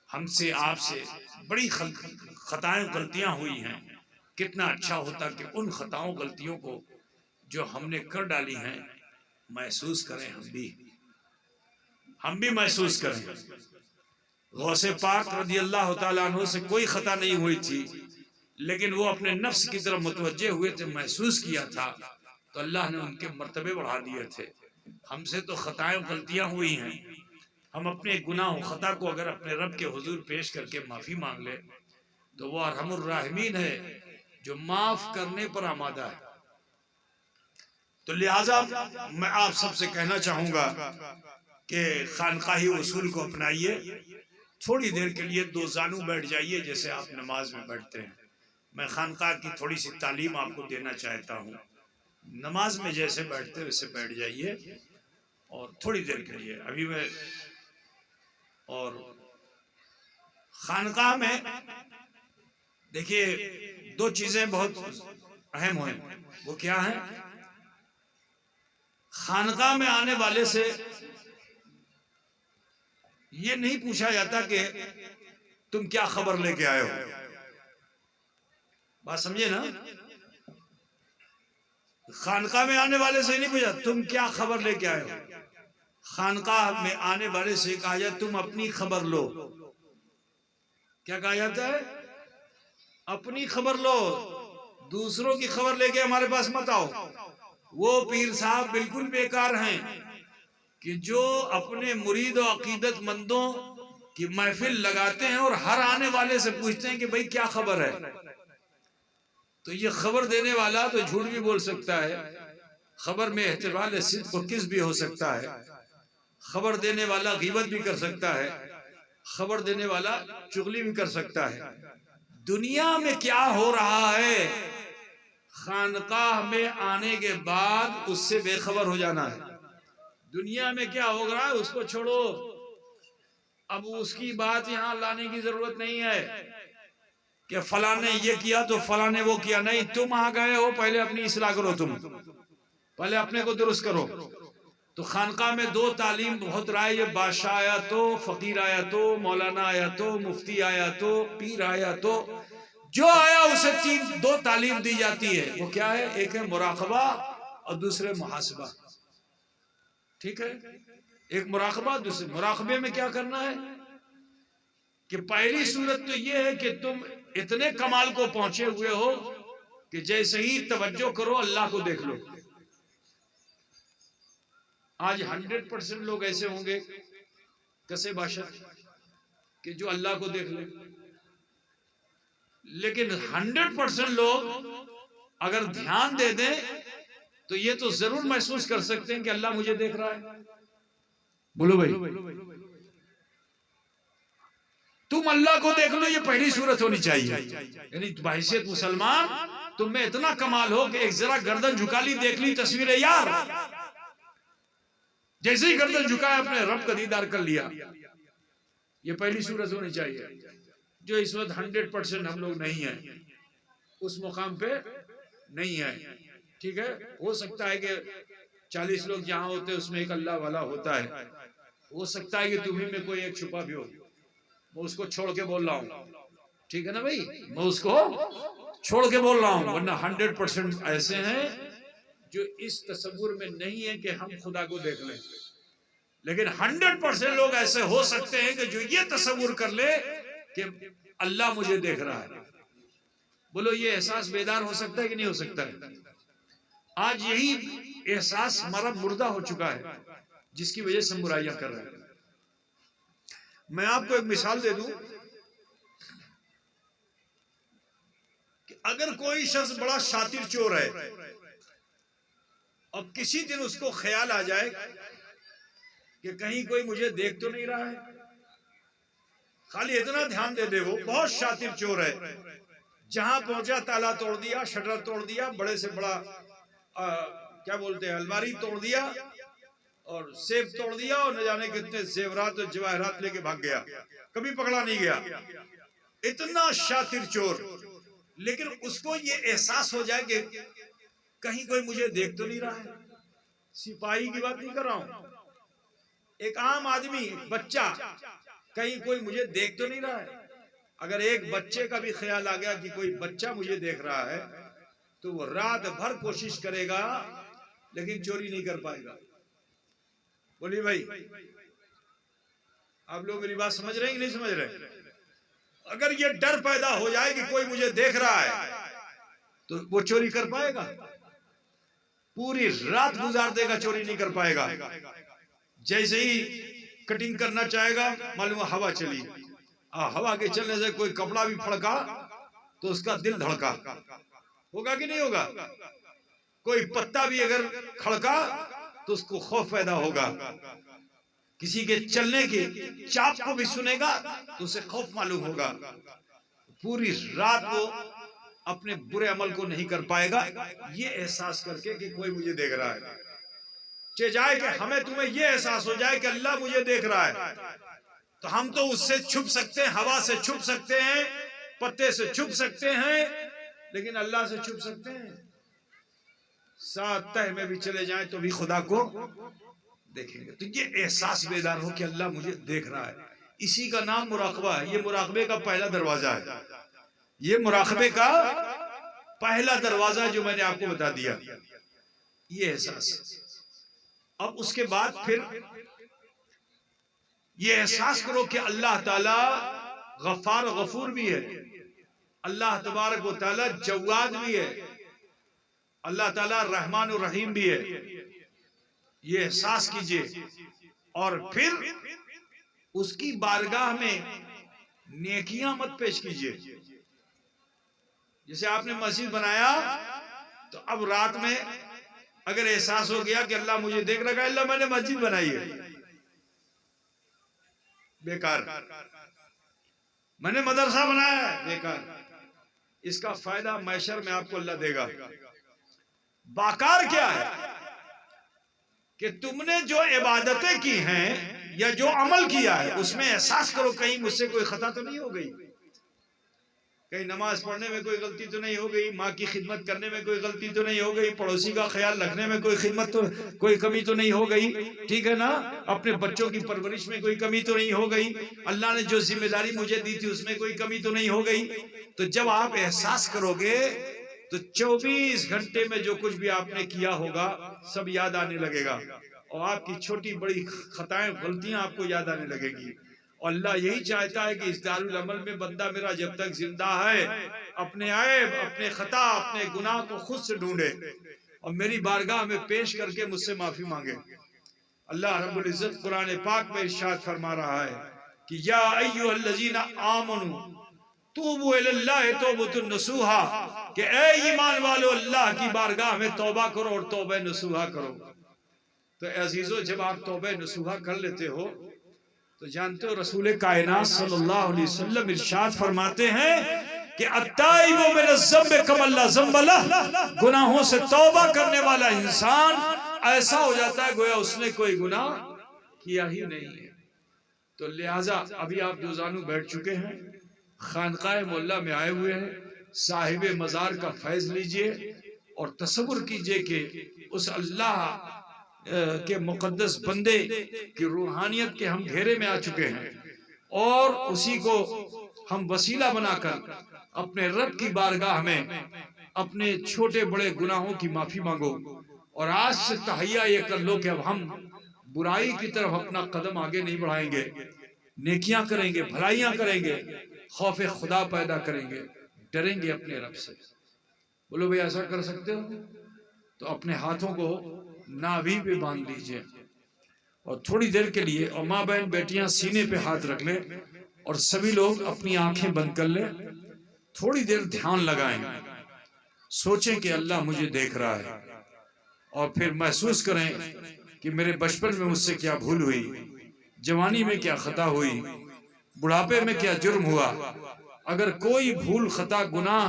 ہم سے آپ سے بڑی خطائیں غلطیاں ہوئی ہیں، کتنا اچھا ہوتا کہ ان خطاؤں غلطیوں کو جو ہم نے کر ڈالی ہیں محسوس کریں، ہم بھی محسوس کریں۔ غوث پاک رضی اللہ تعالیٰ عنہ سے کوئی خطا نہیں ہوئی تھی، لیکن وہ اپنے نفس کی طرف متوجہ ہوئے تھے، محسوس کیا تھا، تو اللہ نے ان کے مرتبے بڑھا دیے تھے۔ ہم سے تو خطائیں غلطیاں ہوئی ہیں، ہم اپنے گناہ و خطا کو اگر اپنے رب کے حضور پیش کر کے معافی مانگ لے تو وہ ارحم الراحمین ہے، جو معاف کرنے پر آمادہ ہے۔ تو لہٰذا میں آپ سب سے کہنا چاہوں گا کہ خانقاہی اصول کو اپنائیے، تھوڑی دیر کے لیے دو زانو بیٹھ جائیے جیسے آپ نماز میں بیٹھتے ہیں۔ میں خانقاہ کی تھوڑی سی تعلیم آپ کو دینا چاہتا ہوں، نماز میں جیسے بیٹھتے ویسے بیٹھ جائیے، اور تھوڑی دیر کے لیے ابھی میں، اور خانقاہ میں دیکھیے دو چیزیں بہت اہم ہیں، وہ کیا ہیں؟ خانقاہ میں آنے والے سے یہ نہیں پوچھا جاتا کہ تم کیا خبر لے کے آئے ہو، بات سمجھے نا؟ خانقاہ میں آنے والے سے نہیں پوچھا تم کیا خبر لے کے آئے ہو، خانقاہ میں آنے والے سے کہا جاتا تم اپنی خبر لو۔ کیا کہا جاتا ہے؟ اپنی خبر لو، دوسروں کی خبر لے کے ہمارے پاس مت آؤ۔ وہ پیر صاحب بالکل بیکار ہیں کہ جو اپنے مرید و عقیدت مندوں کی محفل لگاتے ہیں اور ہر آنے والے سے پوچھتے ہیں کہ بھئی کیا خبر ہے۔ تو یہ خبر دینے والا تو جھوٹ بھی بول سکتا ہے، خبر میں احتمال صدق و کذب بھی ہو سکتا ہے، خبر دینے والا غیبت بھی کر سکتا ہے، خبر دینے والا چغلی بھی کر سکتا ہے۔ دنیا میں کیا ہو رہا ہے، خانقاہ میں آنے کے بعد اس سے بے خبر ہو جانا ہے۔ دنیا میں کیا ہو رہا ہے اس کو چھوڑو، اب اس کی بات یہاں لانے کی ضرورت نہیں ہے کہ فلاں نے یہ کیا تو فلاں نے وہ کیا، نہیں، تم آ گئے ہو، پہلے اپنی اصلاح کرو، تم پہلے اپنے کو درست کرو۔ تو خانقاہ میں دو تعلیم بہت رائج ہے، بادشاہ آیا تو، فقیر آیا تو، مولانا آیا تو، مفتی آیا تو، پیر آیا تو، جو آیا اسے دو تعلیم دی جاتی ہے۔ وہ کیا ہے؟ ایک ہے مراقبہ اور دوسرے محاسبہ۔ ٹھیک ہے، ایک مراقبہ، دوسرے مراقبے میں کیا کرنا ہے کہ پہلی صورت تو یہ ہے کہ تم اتنے کمال کو پہنچے ہوئے ہو کہ جیسے ہی توجہ کرو اللہ کو دیکھ لو۔ آج 100% لوگ ایسے ہوں گے کسے باشد کہ جو اللہ کو دیکھ لیں، لیکن 100% لوگ اگر دھیان دے دیں تو یہ تو ضرور محسوس کر سکتے ہیں کہ اللہ مجھے دیکھ رہا ہے۔ بولو بھائی، تم اللہ کو دیکھ لو، یہ پہلی صورت ہونی چاہیے۔ یعنی بحیثیت مسلمان تم میں اتنا کمال ہو کہ ایک ذرا گردن جھکا لی، دیکھ لی تصویر یار، جیسے ہی گردن جھکایا اپنے رب کا دیدار کر لیا، یہ پہلی صورت ہونی چاہیے، جو اس وقت 100% ہم لوگ نہیں ہیں، اس مقام پہ نہیں ہیں۔ ٹھیک ہے، ہو سکتا ہے کہ 40 لوگ جہاں ہوتے ہیں اس میں ایک اللہ والا ہوتا ہے، ہو سکتا ہے کہ تمہیں میں کوئی ایک چھپا بھی ہو، میں اس کو چھوڑ کے بول رہا ہوں، ٹھیک ہے نا بھائی، میں اس کو چھوڑ کے بول رہا ہوں، ورنہ 100% ایسے ہیں جو اس تصور میں نہیں ہے کہ ہم خدا کو دیکھ لیں، لیکن 100% لوگ ایسے ہو سکتے ہیں کہ جو یہ تصور کر لے کہ اللہ مجھے دیکھ رہا ہے۔ بولو یہ احساس بیدار ہو سکتا ہے کہ نہیں ہو سکتا ہے؟ آج یہی احساس ہمارا مردہ ہو چکا ہے، جس کی وجہ سے ہم برائیاں کر رہے ہیں۔ میں آپ کو ایک مثال دے دوں کہ اگر کوئی شخص بڑا شاطر چور ہے اور کسی دن اس کو خیال آ جائے کہ کہیں کوئی مجھے دیکھ تو نہیں رہا ہے، خالی اتنا دھیان دے دے، وہ بہت شاطر چور ہے، جہاں پہنچا تالا توڑ دیا، شٹر توڑ دیا، بڑے سے بڑا کیا بولتے ہیں الماری توڑ دیا اور سیف توڑ دیا، اور نہ جانے کتنے زیورات اور جواہرات لے کے بھاگ گیا، کبھی پکڑا نہیں گیا، اتنا شاطر چور۔ لیکن اس کو یہ احساس ہو جائے کہ کہیں کوئی مجھے دیکھ تو نہیں رہا ہے، سپاہی کی بات نہیں کر رہا ہوں، ایک عام آدمی، بچہ، کہیں کوئی مجھے دیکھ تو نہیں رہا ہے۔ اگر ایک بچے کا بھی خیال آ گیا کہ کوئی بچہ مجھے دیکھ رہا ہے تو وہ رات بھر کوشش کرے گا لیکن چوری نہیں کر پائے گا۔ بولیے بھائی، آپ لوگ میری بات سمجھ رہے ہیں کہ نہیں سمجھ رہے؟ اگر یہ ڈر پیدا ہو جائے کہ کوئی مجھے دیکھ رہا ہے تو وہ چوری کر پائے گا؟ پوری رات گزار دے گا، چوری نہیں کر پائے گا۔ جیسے ہی کٹنگ کرنا چاہے گا، معلوم ہوا چلی، ہوا کے چلنے سے کوئی کپڑا بھی پھڑکا تو اس کا دل دھڑکا، ہوگا کہ نہیں ہوگا؟ کوئی پتا بھی اگر کھڑکا تو اس کو خوف پیدا ہوگا، کسی کے چلنے کی چاپ کو بھی سنے گا تو اسے خوف معلوم ہوگا۔ پوری رات وہ اپنے برے عمل کو نہیں کر پائے گا، یہ احساس کر کے کہ کوئی مجھے دیکھ رہا ہے۔ چاہے جائے کہ ہمیں تمہیں یہ احساس ہو جائے کہ اللہ مجھے دیکھ رہا ہے تو ہم تو اس سے چھپ سکتے ہیں، ہوا سے چھپ سکتے ہیں، پتے سے چھپ سکتے ہیں، لیکن اللہ سے چھپ سکتے ہیں؟ سات تہ میں بھی چلے جائیں تو بھی خدا کو دیکھیں گے۔ تو یہ احساس بیدار ہو کہ اللہ مجھے دیکھ رہا ہے، اسی کا نام مراقبہ ہے۔ یہ مراقبے کا پہلا دروازہ ہے، یہ مراقبے کا پہلا دروازہ جو میں نے آپ کو بتا دیا، یہ احساس۔ اب اس کے بعد پھر یہ احساس کرو کہ اللہ تعالی غفار و غفور بھی ہے، اللہ تبارک و تعالی جواد بھی ہے، اللہ تعالی رحمان و رحیم بھی ہے، یہ احساس کیجئے۔ اور پھر اس کی بارگاہ میں نیکیاں مت پیش کیجئے۔ جیسے آپ نے مسجد بنایا تو اب رات میں اگر احساس ہو گیا کہ اللہ مجھے دیکھ رہا ہے، اللہ میں نے مسجد بنائی ہے، بیکار۔ میں نے مدرسہ بنایا ہے، بیکار۔ اس کا فائدہ محشر میں آپ کو اللہ دے گا۔ باکار کیا ہے کہ تم نے جو عبادتیں کی ہیں یا جو عمل کیا ہے اس میں احساس کرو کہیں مجھ سے کوئی خطا تو نہیں ہو گئی، کہیں نماز پڑھنے میں کوئی غلطی تو نہیں ہو گئی، ماں کی خدمت کرنے میں کوئی غلطی تو نہیں ہو گئی، پڑوسی کا خیال رکھنے میں کوئی کمی تو نہیں ہو گئی، ٹھیک ہے نا، اپنے بچوں کی پرورش میں کوئی کمی تو نہیں ہو گئی، اللہ نے جو ذمہ داری مجھے دی تھی اس میں کوئی کمی تو نہیں ہو گئی۔ تو جب آپ احساس کرو گے تو 24 گھنٹے میں جو کچھ بھی آپ نے کیا ہوگا سب یاد آنے لگے گا، اور آپ کی چھوٹی بڑی خطائیں غلطیاں آپ کو یاد آنے لگے گی۔ اور اللہ یہی چاہتا ہے کہ اس دارالعمل میں بندہ میرا جب تک زندہ ہے اپنے عیب، اپنے خطا، اپنے گناہ کو خود سے ڈھونڈے اور میری بارگاہ میں پیش کر کے مجھ سے معافی مانگے۔ اللہ رب العزت قرآن پاک میں ارشاد فرما رہا ہے کہ یا ایھا الذین آمنوا توبوا الی اللہ توبۃ نصوحا، کہ اے ایمان والو اللہ کی بارگاہ میں توبہ کرو اور توبہ نصوحا کرو۔ تو عزیزو جب آپ توبہ نصوحا کر لیتے ہو تو جانتے ہو رسول کائنات صلی اللہ علیہ وسلم ارشاد فرماتے ہیں کہ التائب من الذنب کمن لا ذنب لہ، گناہوں سے توبہ کرنے والا انسان ایسا ہو جاتا ہے گویا اس نے کوئی گناہ کیا ہی نہیں ہے۔ تو لہٰذا ابھی آپ دوزانو بیٹھ چکے ہیں، خانقاہ مولا میں آئے ہوئے ہیں، صاحب مزار کا فیض لیجئے اور تصور کیجئے کہ اس اللہ کے مقدس بندے کی روحانیت کے ہم گھیرے میں آ چکے ہیں، اور اسی کو ہم وسیلہ بنا کر اپنے رب کی بارگاہ میں اپنے چھوٹے بڑے گناہوں کی معافی مانگو، اور آج سے تہیہ یہ کر لو کہ اب ہم برائی کی طرف اپنا قدم آگے نہیں بڑھائیں گے، نیکیاں کریں گے، بھلائیاں کریں گے، خوف خدا پیدا کریں گے، ڈریں گے اپنے رب سے۔ بولو بھئی ایسا کر سکتے ہو تو اپنے ہاتھوں کو نابھی پہ باندھ لیجئے اور تھوڑی دیر کے لیے، اور ماں بہن بیٹیاں سینے پہ ہاتھ رکھ لیں اور سبھی لوگ اپنی آنکھیں بند کر لیں، تھوڑی دیر دھیان لگائیں، سوچیں کہ اللہ مجھے دیکھ رہا ہے، اور پھر محسوس کریں کہ میرے بچپن میں مجھ سے کیا بھول ہوئی، جوانی میں کیا خطا ہوئی، بڑھاپے میں کیا جرم ہوا۔ اگر کوئی بھول خطا گناہ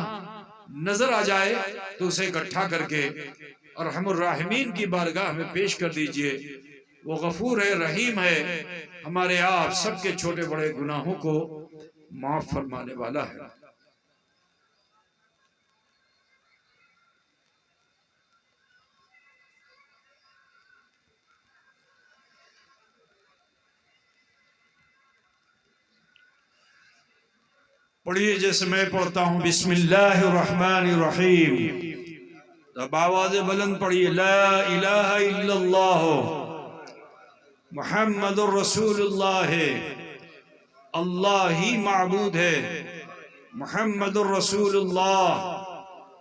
نظر آ جائے تو اسے اکٹھا کر کے ارحم الراحمین کی بارگاہ میں پیش کر دیجئے۔ وہ غفور ہے، رحیم ہے، ہمارے آپ سب کے چھوٹے بڑے گناہوں کو معاف فرمانے والا ہے۔ پڑھیے جیسے میں پڑھتا ہوں، بسم اللہ الرحمن الرحیم۔ اب آواز بلند پڑھیے، لا الہ الا اللہ محمد الرسول اللہ، اللہ ہی معبود ہے، محمد الرسول اللہ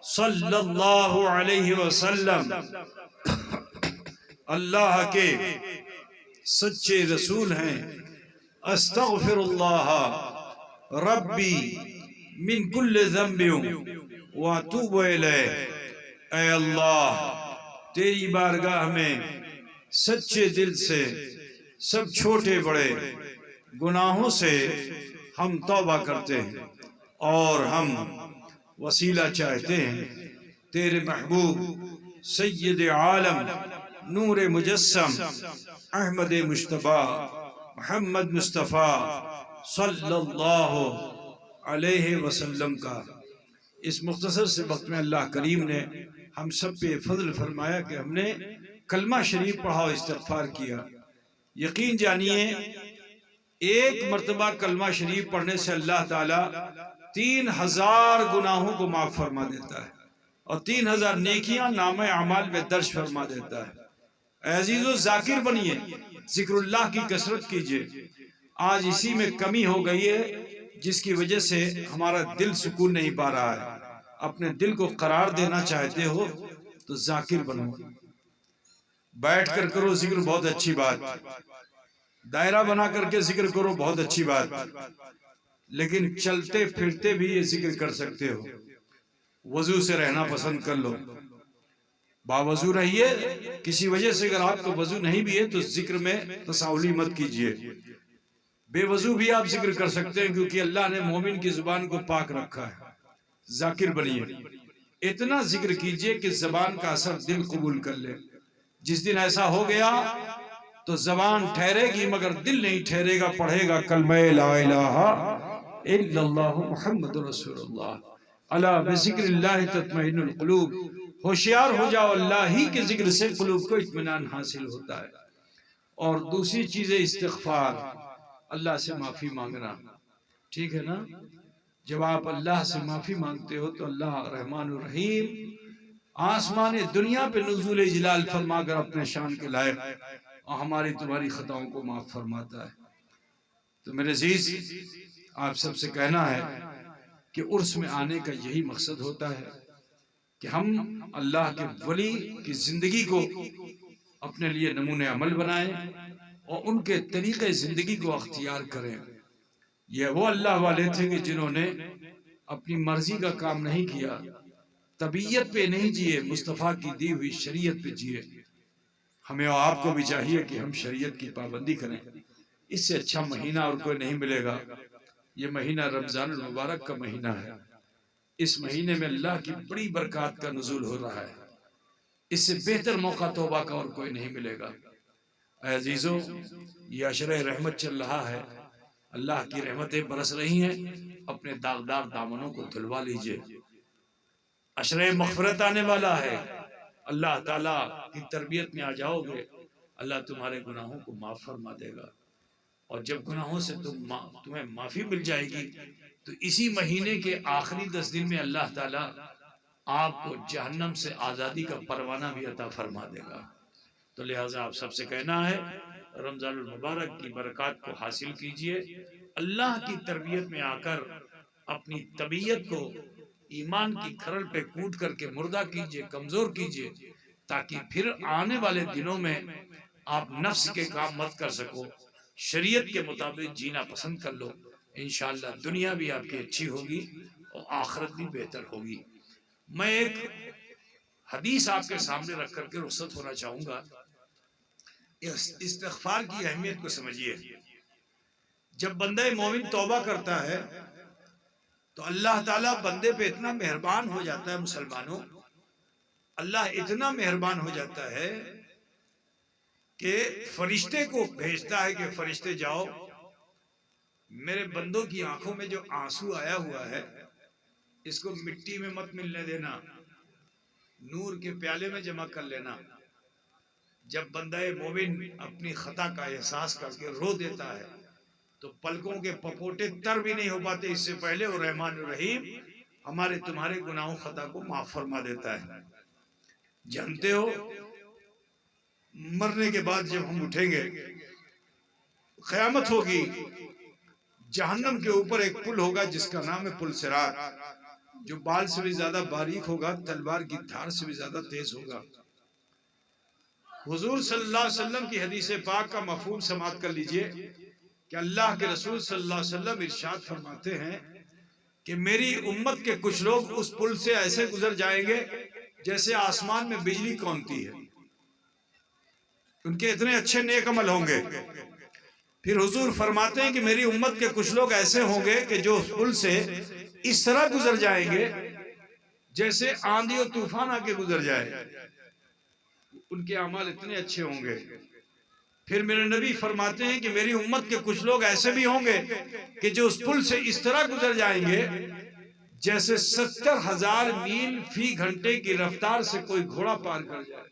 صلی اللہ علیہ وسلم اللہ کے سچے رسول ہیں۔ استغفر اللہ ربی من کل ذنب واتوب الیہ، اے اللہ تیری بارگاہ میں سچے دل سے سب چھوٹے بڑے گناہوں سے ہم توبہ کرتے ہیں اور ہم وسیلہ چاہتے ہیں تیرے محبوب سید عالم نور مجسم احمد مجتبی محمد مصطفیٰ صلی اللہ علیہ وسلم کا۔ اس مختصر سے وقت میں اللہ کریم نے ہم سب پہ فضل فرمایا کہ ہم نے کلمہ شریف پڑھا اور استغفار کیا۔ یقین جانیے ایک مرتبہ کلمہ شریف پڑھنے سے اللہ تعالیٰ 3000 گناہوں کو معاف فرما دیتا ہے اور 3000 نیکیاں نامہ اعمال میں درج فرما دیتا ہے۔ اے عزیزو ذاکر بنیے، ذکر اللہ کی کثرت کیجئے۔ آج اسی میں کمی ہو گئی ہے جس کی وجہ سے ہمارا دل سکون نہیں پا رہا ہے۔ اپنے دل کو قرار دینا چاہتے ہو تو ذاکر بنو، بیٹھ کر کرو ذکر، بہت اچھی بات، دائرہ بنا کر کے ذکر کرو، بہت اچھی بات، لیکن چلتے پھرتے بھی یہ ذکر کر سکتے ہو۔ وضو سے رہنا پسند کر لو، باوضو رہیے، کسی وجہ سے اگر آپ کو وضو نہیں بھی ہے تو ذکر میں تساہلی مت کیجئے۔ بے وضو بھی آپ ذکر کر سکتے ہیں کیونکہ اللہ نے مومن کی زبان کو پاک رکھا ہے۔ ذاکر بنیے، اتنا ذکر کیجئے کہ زبان کا اثر دل قبول کر لے۔ جس دن ایسا ہو گیا تو زبان ٹھہرے گی مگر دل نہیں ٹھہرے گا، پڑھے گا کلمہ لا الہ الا اللہ محمد رسول اللہ، الا بذکر اللہ تطمئن القلوب۔ ہوشیار ہو جاؤ، اللہ ہی کے ذکر سے قلوب کو اطمینان حاصل ہوتا ہے۔ اور دوسری چیز ہے استغفار، اللہ سے معافی مانگنا، ٹھیک ہے نا؟ جب آپ اللہ سے معافی مانگتے ہو تو اللہ رحمان الرحیم آسمان دنیا پہ نزول جلال فرما کر اپنے شان کے لائق اور ہماری تمہاری خطاؤں کو معاف فرماتا ہے۔ تو میرے عزیز آپ سب سے کہنا ہے کہ عرس میں آنے کا یہی مقصد ہوتا ہے کہ ہم اللہ کے ولی کی زندگی کو اپنے لیے نمونہ عمل بنائیں اور ان کے طریقے زندگی کو اختیار کریں۔ یہ وہ اللہ والے تھے کہ جنہوں نے اپنی مرضی کا کام نہیں کیا، طبیعت پہ نہیں جیے، مصطفیٰ کی دی ہوئی شریعت پہ جیے۔ ہمیں اور آپ کو بھی چاہیے کہ ہم شریعت کی پابندی کریں۔ اس سے اچھا مہینہ اور کوئی نہیں ملے گا۔ یہ مہینہ رمضان المبارک کا مہینہ ہے۔ اس مہینے میں اللہ کی بڑی برکات کا نزول ہو رہا ہے۔ اس سے بہتر موقع توبہ کا اور کوئی نہیں ملے گا۔ اے عزیزو، یہ عشرہ رحمت چل رہا ہے، اللہ کی رحمتیں برس رہی ہیں، اپنے داغدار دامنوں کو دھلوا لیجئے۔ عشرہ مغفرت آنے والا ہے، اللہ تعالیٰ کی تربیت میں آ جاؤ گے، اللہ تمہارے گناہوں کو معاف فرما دے گا اور جب گناہوں سے تمہیں معافی مل جائے گی تو اسی مہینے کے آخری 10 دن میں اللہ تعالیٰ آپ کو جہنم سے آزادی کا پروانہ بھی عطا فرما دے گا۔ تو لہٰذا آپ سب سے کہنا ہے رمضان المبارک کی برکات کو حاصل کیجئے، اللہ کی تربیت میں آ کر اپنی طبیعت کو ایمان کی کھرل پہ کود کر کے مردہ کیجئے، کمزور کیجئے، تاکہ پھر آنے والے دنوں میں آپ نفس کے کام مت کر سکو، شریعت کے مطابق جینا پسند کر لو۔ انشاءاللہ دنیا بھی آپ کی اچھی ہوگی اور آخرت بھی بہتر ہوگی۔ میں ایک حدیث آپ کے سامنے رکھ کر کے رخصت ہونا چاہوں گا۔ استغفار کی اہمیت کو سمجھیے۔ جب بندہ مومن توبہ کرتا ہے تو اللہ تعالیٰ بندے پہ اتنا مہربان ہو جاتا ہے، مسلمانوں، اللہ اتنا مہربان ہو جاتا ہے کہ فرشتے کو بھیجتا ہے کہ فرشتے جاؤ، میرے بندوں کی آنکھوں میں جو آنسو آیا ہوا ہے اس کو مٹی میں مت ملنے دینا، نور کے پیالے میں جمع کر لینا۔ جب بندہ مومن اپنی خطا کا احساس کر کے رو دیتا ہے تو پلکوں کے پپوٹے تر بھی نہیں ہو پاتے، اس سے پہلے وہ رحمان الرحیم ہمارے تمہارے گناہوں خطا کو معاف فرما دیتا ہے۔ جانتے ہو مرنے کے بعد جب ہم اٹھیں گے قیامت ہوگی، جہنم کے اوپر ایک پل ہوگا جس کا نام ہے پل صراط، جو بال سے بھی زیادہ باریک ہوگا، تلوار کی دھار سے بھی زیادہ تیز ہوگا۔ حضور صلی اللہ علیہ وسلم کی حدیث پاک کا مفہوم سماعت کر لیجئے کہ اللہ کے رسول صلی اللہ علیہ وسلم ارشاد فرماتے ہیں کہ میری امت کے کچھ لوگ اس پل سے ایسے گزر جائیں گے جیسے آسمان میں بجلی کونتی ہے، ان کے اتنے اچھے نیک عمل ہوں گے۔ پھر حضور فرماتے ہیں کہ میری امت کے کچھ لوگ ایسے ہوں گے کہ جو اس پل سے اس طرح گزر جائیں گے جیسے آندھی و طوفان آ کے گزر جائے، ان کے اعمال اتنے اچھے ہوں گے۔ پھر میرے نبی فرماتے ہیں کہ میری امت کے کچھ لوگ ایسے بھی ہوں گے کہ جو اس پل سے اس طرح گزر جائیں گے جیسے 70,000 میل فی گھنٹے کی رفتار سے کوئی گھوڑا پار کر جائے۔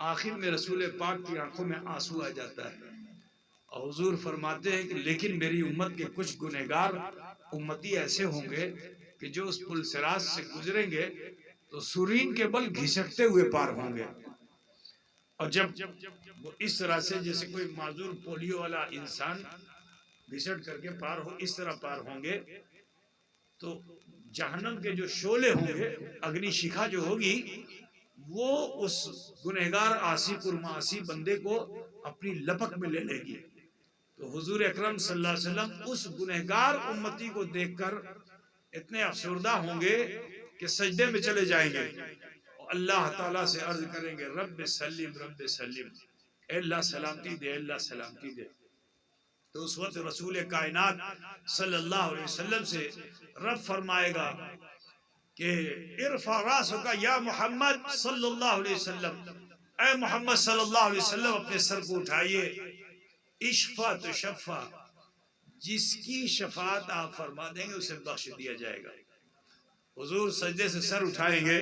آخر میں رسول پاک کی آنکھوں میں آنسو آ جاتا ہے اور حضور فرماتے ہیں کہ لیکن میری امت کے کچھ گنہگار امتی ایسے ہوں گے کہ جو اس پل صراط سے گزریں گے تو سورین کے بل گھسٹتے ہوئے پار ہوں گے، اور جب وہ اس طرح سے جیسے کوئی معذور پولیو والا انسان گھسٹ کر کے پار ہو، اس طرح پار ہوں گے تو جہنم کے جو شعلے ہوں گے، اگنی شکھا جو ہوگی، وہ اس گنہگار عاصی پرمعاصی بندے کو اپنی لپک میں لے لے گی۔ تو حضور اکرم صلی اللہ علیہ وسلم اس گنہگار امتی کو دیکھ کر اتنے افسردہ ہوں گے کہ سجدے میں چلے جائیں گے، اللہ تعالیٰ سے عرض کریں گے رب سلم رب سلم، اے اللہ سلامتی دے، اے اللہ سلامتی دے۔ تو اس وقت رسول کائنات صلی اللہ علیہ وسلم سے رب فرمائے گا کہ ارفع راسک یا محمد صلی اللہ علیہ وسلم، اے محمد صلی اللہ علیہ وسلم اپنے سر کو اٹھائیے، اشفع تشفع، جس کی شفاعت آپ فرما دیں گے اسے بخش دیا جائے گا۔ حضور سجدے سے سر اٹھائیں گے،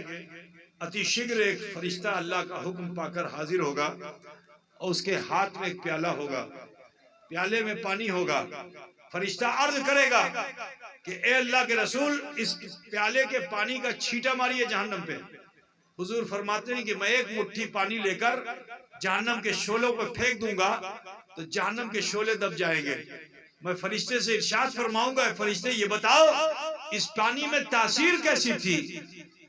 اتی شگر ایک فرشتہ اللہ کا حکم پا کر حاضر ہوگا اور اس کے ہاتھ میں ایک پیالہ ہوگا، پیالے میں پانی ہوگا۔ فرشتہ عرض کرے گا کہ اے اللہ کے رسول اس پیالے کے پانی کا چھیٹا ماریے جہنم پہ۔ حضور فرماتے ہیں کہ میں ایک مٹھی پانی لے کر جہنم کے شعلوں پہ پھینک دوں گا تو جہنم کے شعلے دب جائیں گے۔ میں فرشتے سے ارشاد فرماؤں گا، فرشتے یہ بتاؤ اس پانی میں تاثیر کیسی تھی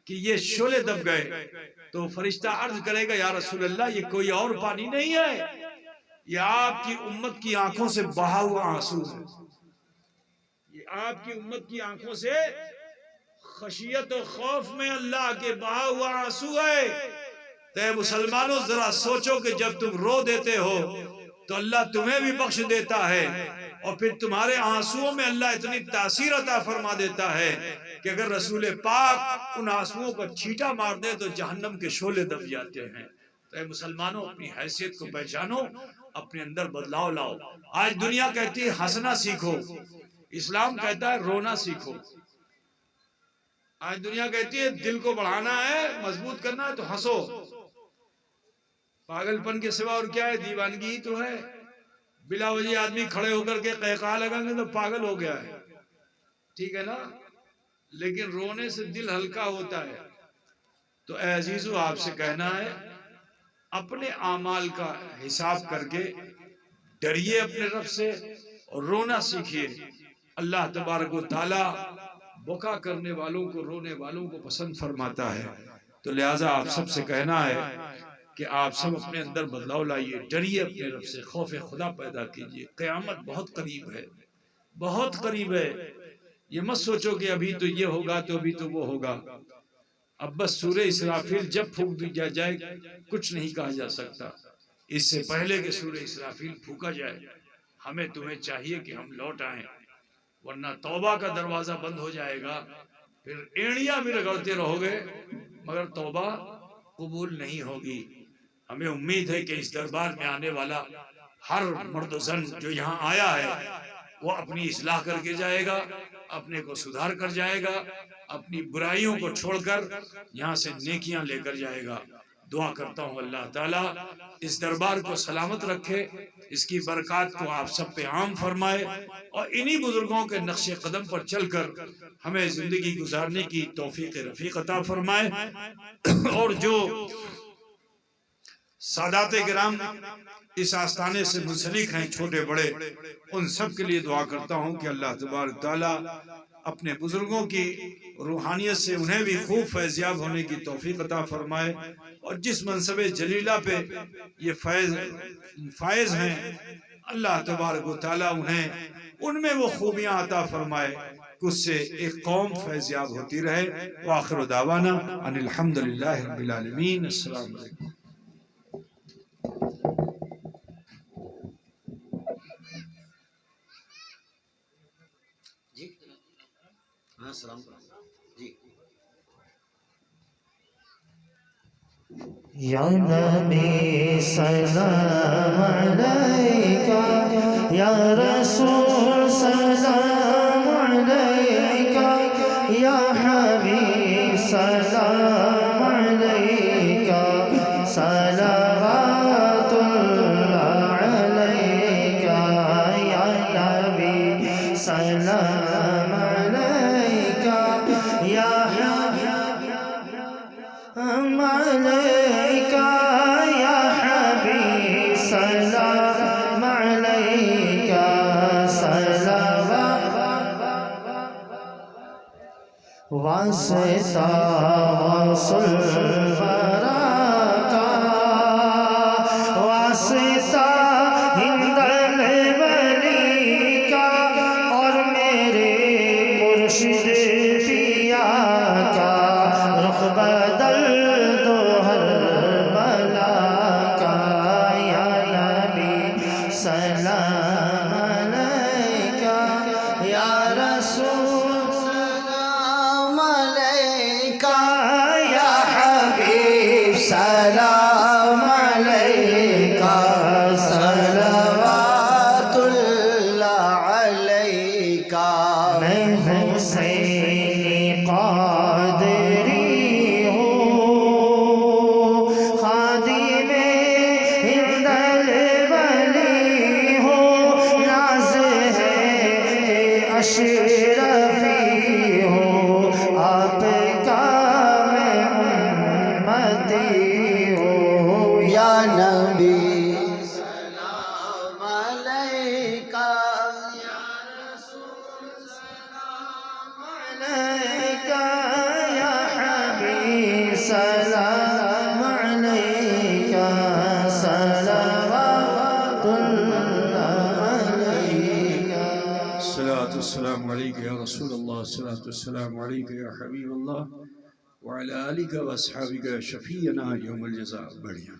کہ یہ شعلے دب گئے؟ تو فرشتہ عرض کرے گا یا رسول اللہ یہ کوئی اور پانی نہیں ہے، یہ آپ کی امت کی آنکھوں سے بہا ہوا آنسو ہے، یہ آپ کی امت کی آنکھوں سے خشیت و خوف میں اللہ کے بہا ہوا آنسو ہے۔ تے مسلمانوں ذرا سوچو کہ جب تم رو دیتے ہو تو اللہ تمہیں بھی بخش دیتا ہے، اور پھر تمہارے آنسوؤں میں اللہ اتنی تاثیر عطا فرما دیتا ہے کہ اگر رسول پاک ان آنسوؤں کو چھیٹا مار دے تو جہنم کے شعلے دب جاتے ہیں۔ تو اے مسلمانوں اپنی حیثیت کو پہچانو، اپنے اندر بدلاؤ لاؤ۔ آج دنیا کہتی ہے ہنسنا سیکھو، اسلام کہتا ہے رونا سیکھو۔ آج دنیا کہتی ہے دل کو بڑھانا ہے، مضبوط کرنا ہے تو ہنسو۔ پاگل پن کے سوا اور کیا ہے؟ دیوانگی تو ہے۔ بلا وجہ آدمی کھڑے ہو کر کے قہقہ لگانے تو پاگل ہو گیا ہے، ٹھیک ہے نا، لیکن رونے سے دل ہلکا ہوتا ہے۔ تو اے عزیزو آپ سے کہنا ہے اپنے اعمال کا حساب کر کے ڈریے اپنے رب سے اور رونا سیکھیے۔ اللہ تبارک و تعالی بکا کرنے والوں کو، رونے والوں کو پسند فرماتا ہے۔ تو لہٰذا آپ سب سے کہنا ہے کہ آپ سب اپنے اندر بدلاؤ لائیے، ڈریے اپنے رب سے، خوف خدا پیدا کیجیے۔ قیامت بہت قریب ہے، بہت قریب ہے۔ یہ مت سوچو کہ ابھی تو یہ ہوگا تو ابھی تو وہ ہوگا۔ اب بس سورہ اسرافیل جب پھونک دی جائے کچھ نہیں کہا جا سکتا۔ اس سے پہلے کہ سورہ اسرافیل پھونکا جائے ہمیں تمہیں چاہیے کہ ہم لوٹ آئیں، ورنہ توبہ کا دروازہ بند ہو جائے گا، پھر اینڑیاں بھی رگڑتے رہو گے مگر توبہ قبول نہیں ہوگی۔ ہمیں امید ہے کہ اس دربار میں آنے والا ہر مرد و زن جو یہاں آیا ہے وہ اپنی اصلاح کر کے جائے گا، اپنے کو سدھار کر جائے گا، اپنی برائیوں کو چھوڑ کر یہاں سے نیکیاں لے کر جائے گا۔ دعا کرتا ہوں اللہ تعالیٰ اس دربار کو سلامت رکھے، اس کی برکات کو آپ سب پہ عام فرمائے، اور انہی بزرگوں کے نقش قدم پر چل کر ہمیں زندگی گزارنے کی توفیق رفیق عطا فرمائے۔ اور جو سادات کرام اس آستانے سے منسلک ہیں، چھوٹے بڑے، ان سب کے لیے دعا کرتا ہوں کہ اللہ تبارک تعالیٰ اپنے بزرگوں کی روحانیت سے انہیں بھی خوب فیضیاب ہونے کی توفیق عطا فرمائے، اور جس منصب جلیلہ پہ یہ فائز ہیں اللہ تبارک و تعالیٰ انہیں ان میں وہ خوبیاں عطا فرمائے کہ اس سے ایک قوم فیضیاب ہوتی رہے۔ وآخر دعوانا ان الحمدللہ رب العالمین۔ السلام علیکم۔ جی ہاں سلام جی۔ یا نبی سلام علیکہ، یا رسول سلام علیکہ، یا حبیب سلام علیکہ، صلوات اللہ علیکہ، یا نبی سلام علیکہ، یا علیکہ، یا حبیب سلام علیکہ، صلوات واسطہ وصل برکہ، واسطہ ہند الولی کا، اور میرے مرشد پیا کا، رخ بدل دو ہر بلا کا، یا نبی سلام علیکہ، یا رسول سلام علیکہ، یا حبیب سلام علیکہ، صلوات اللہ علیکہ۔ میں حسین قادری ہوں، خادم ہند الولی ہوں، ناز ہے کہ اشرفی ہوں، آپ کا میں امتی ہوں، یا نبی سلام علیکہ، یا رسول سلام علیکہ، یا حبیب سلام علیکہ، صلوات اللہ علیکہ۔ الصلاة والسلام علیکہ یا رسول اللہ، الصلاة والسلام علیکہ یا حبیب اللہ، وعلی آلکہ و اصحابکہ شفیعنا یوم الجزاء۔ بڑھیا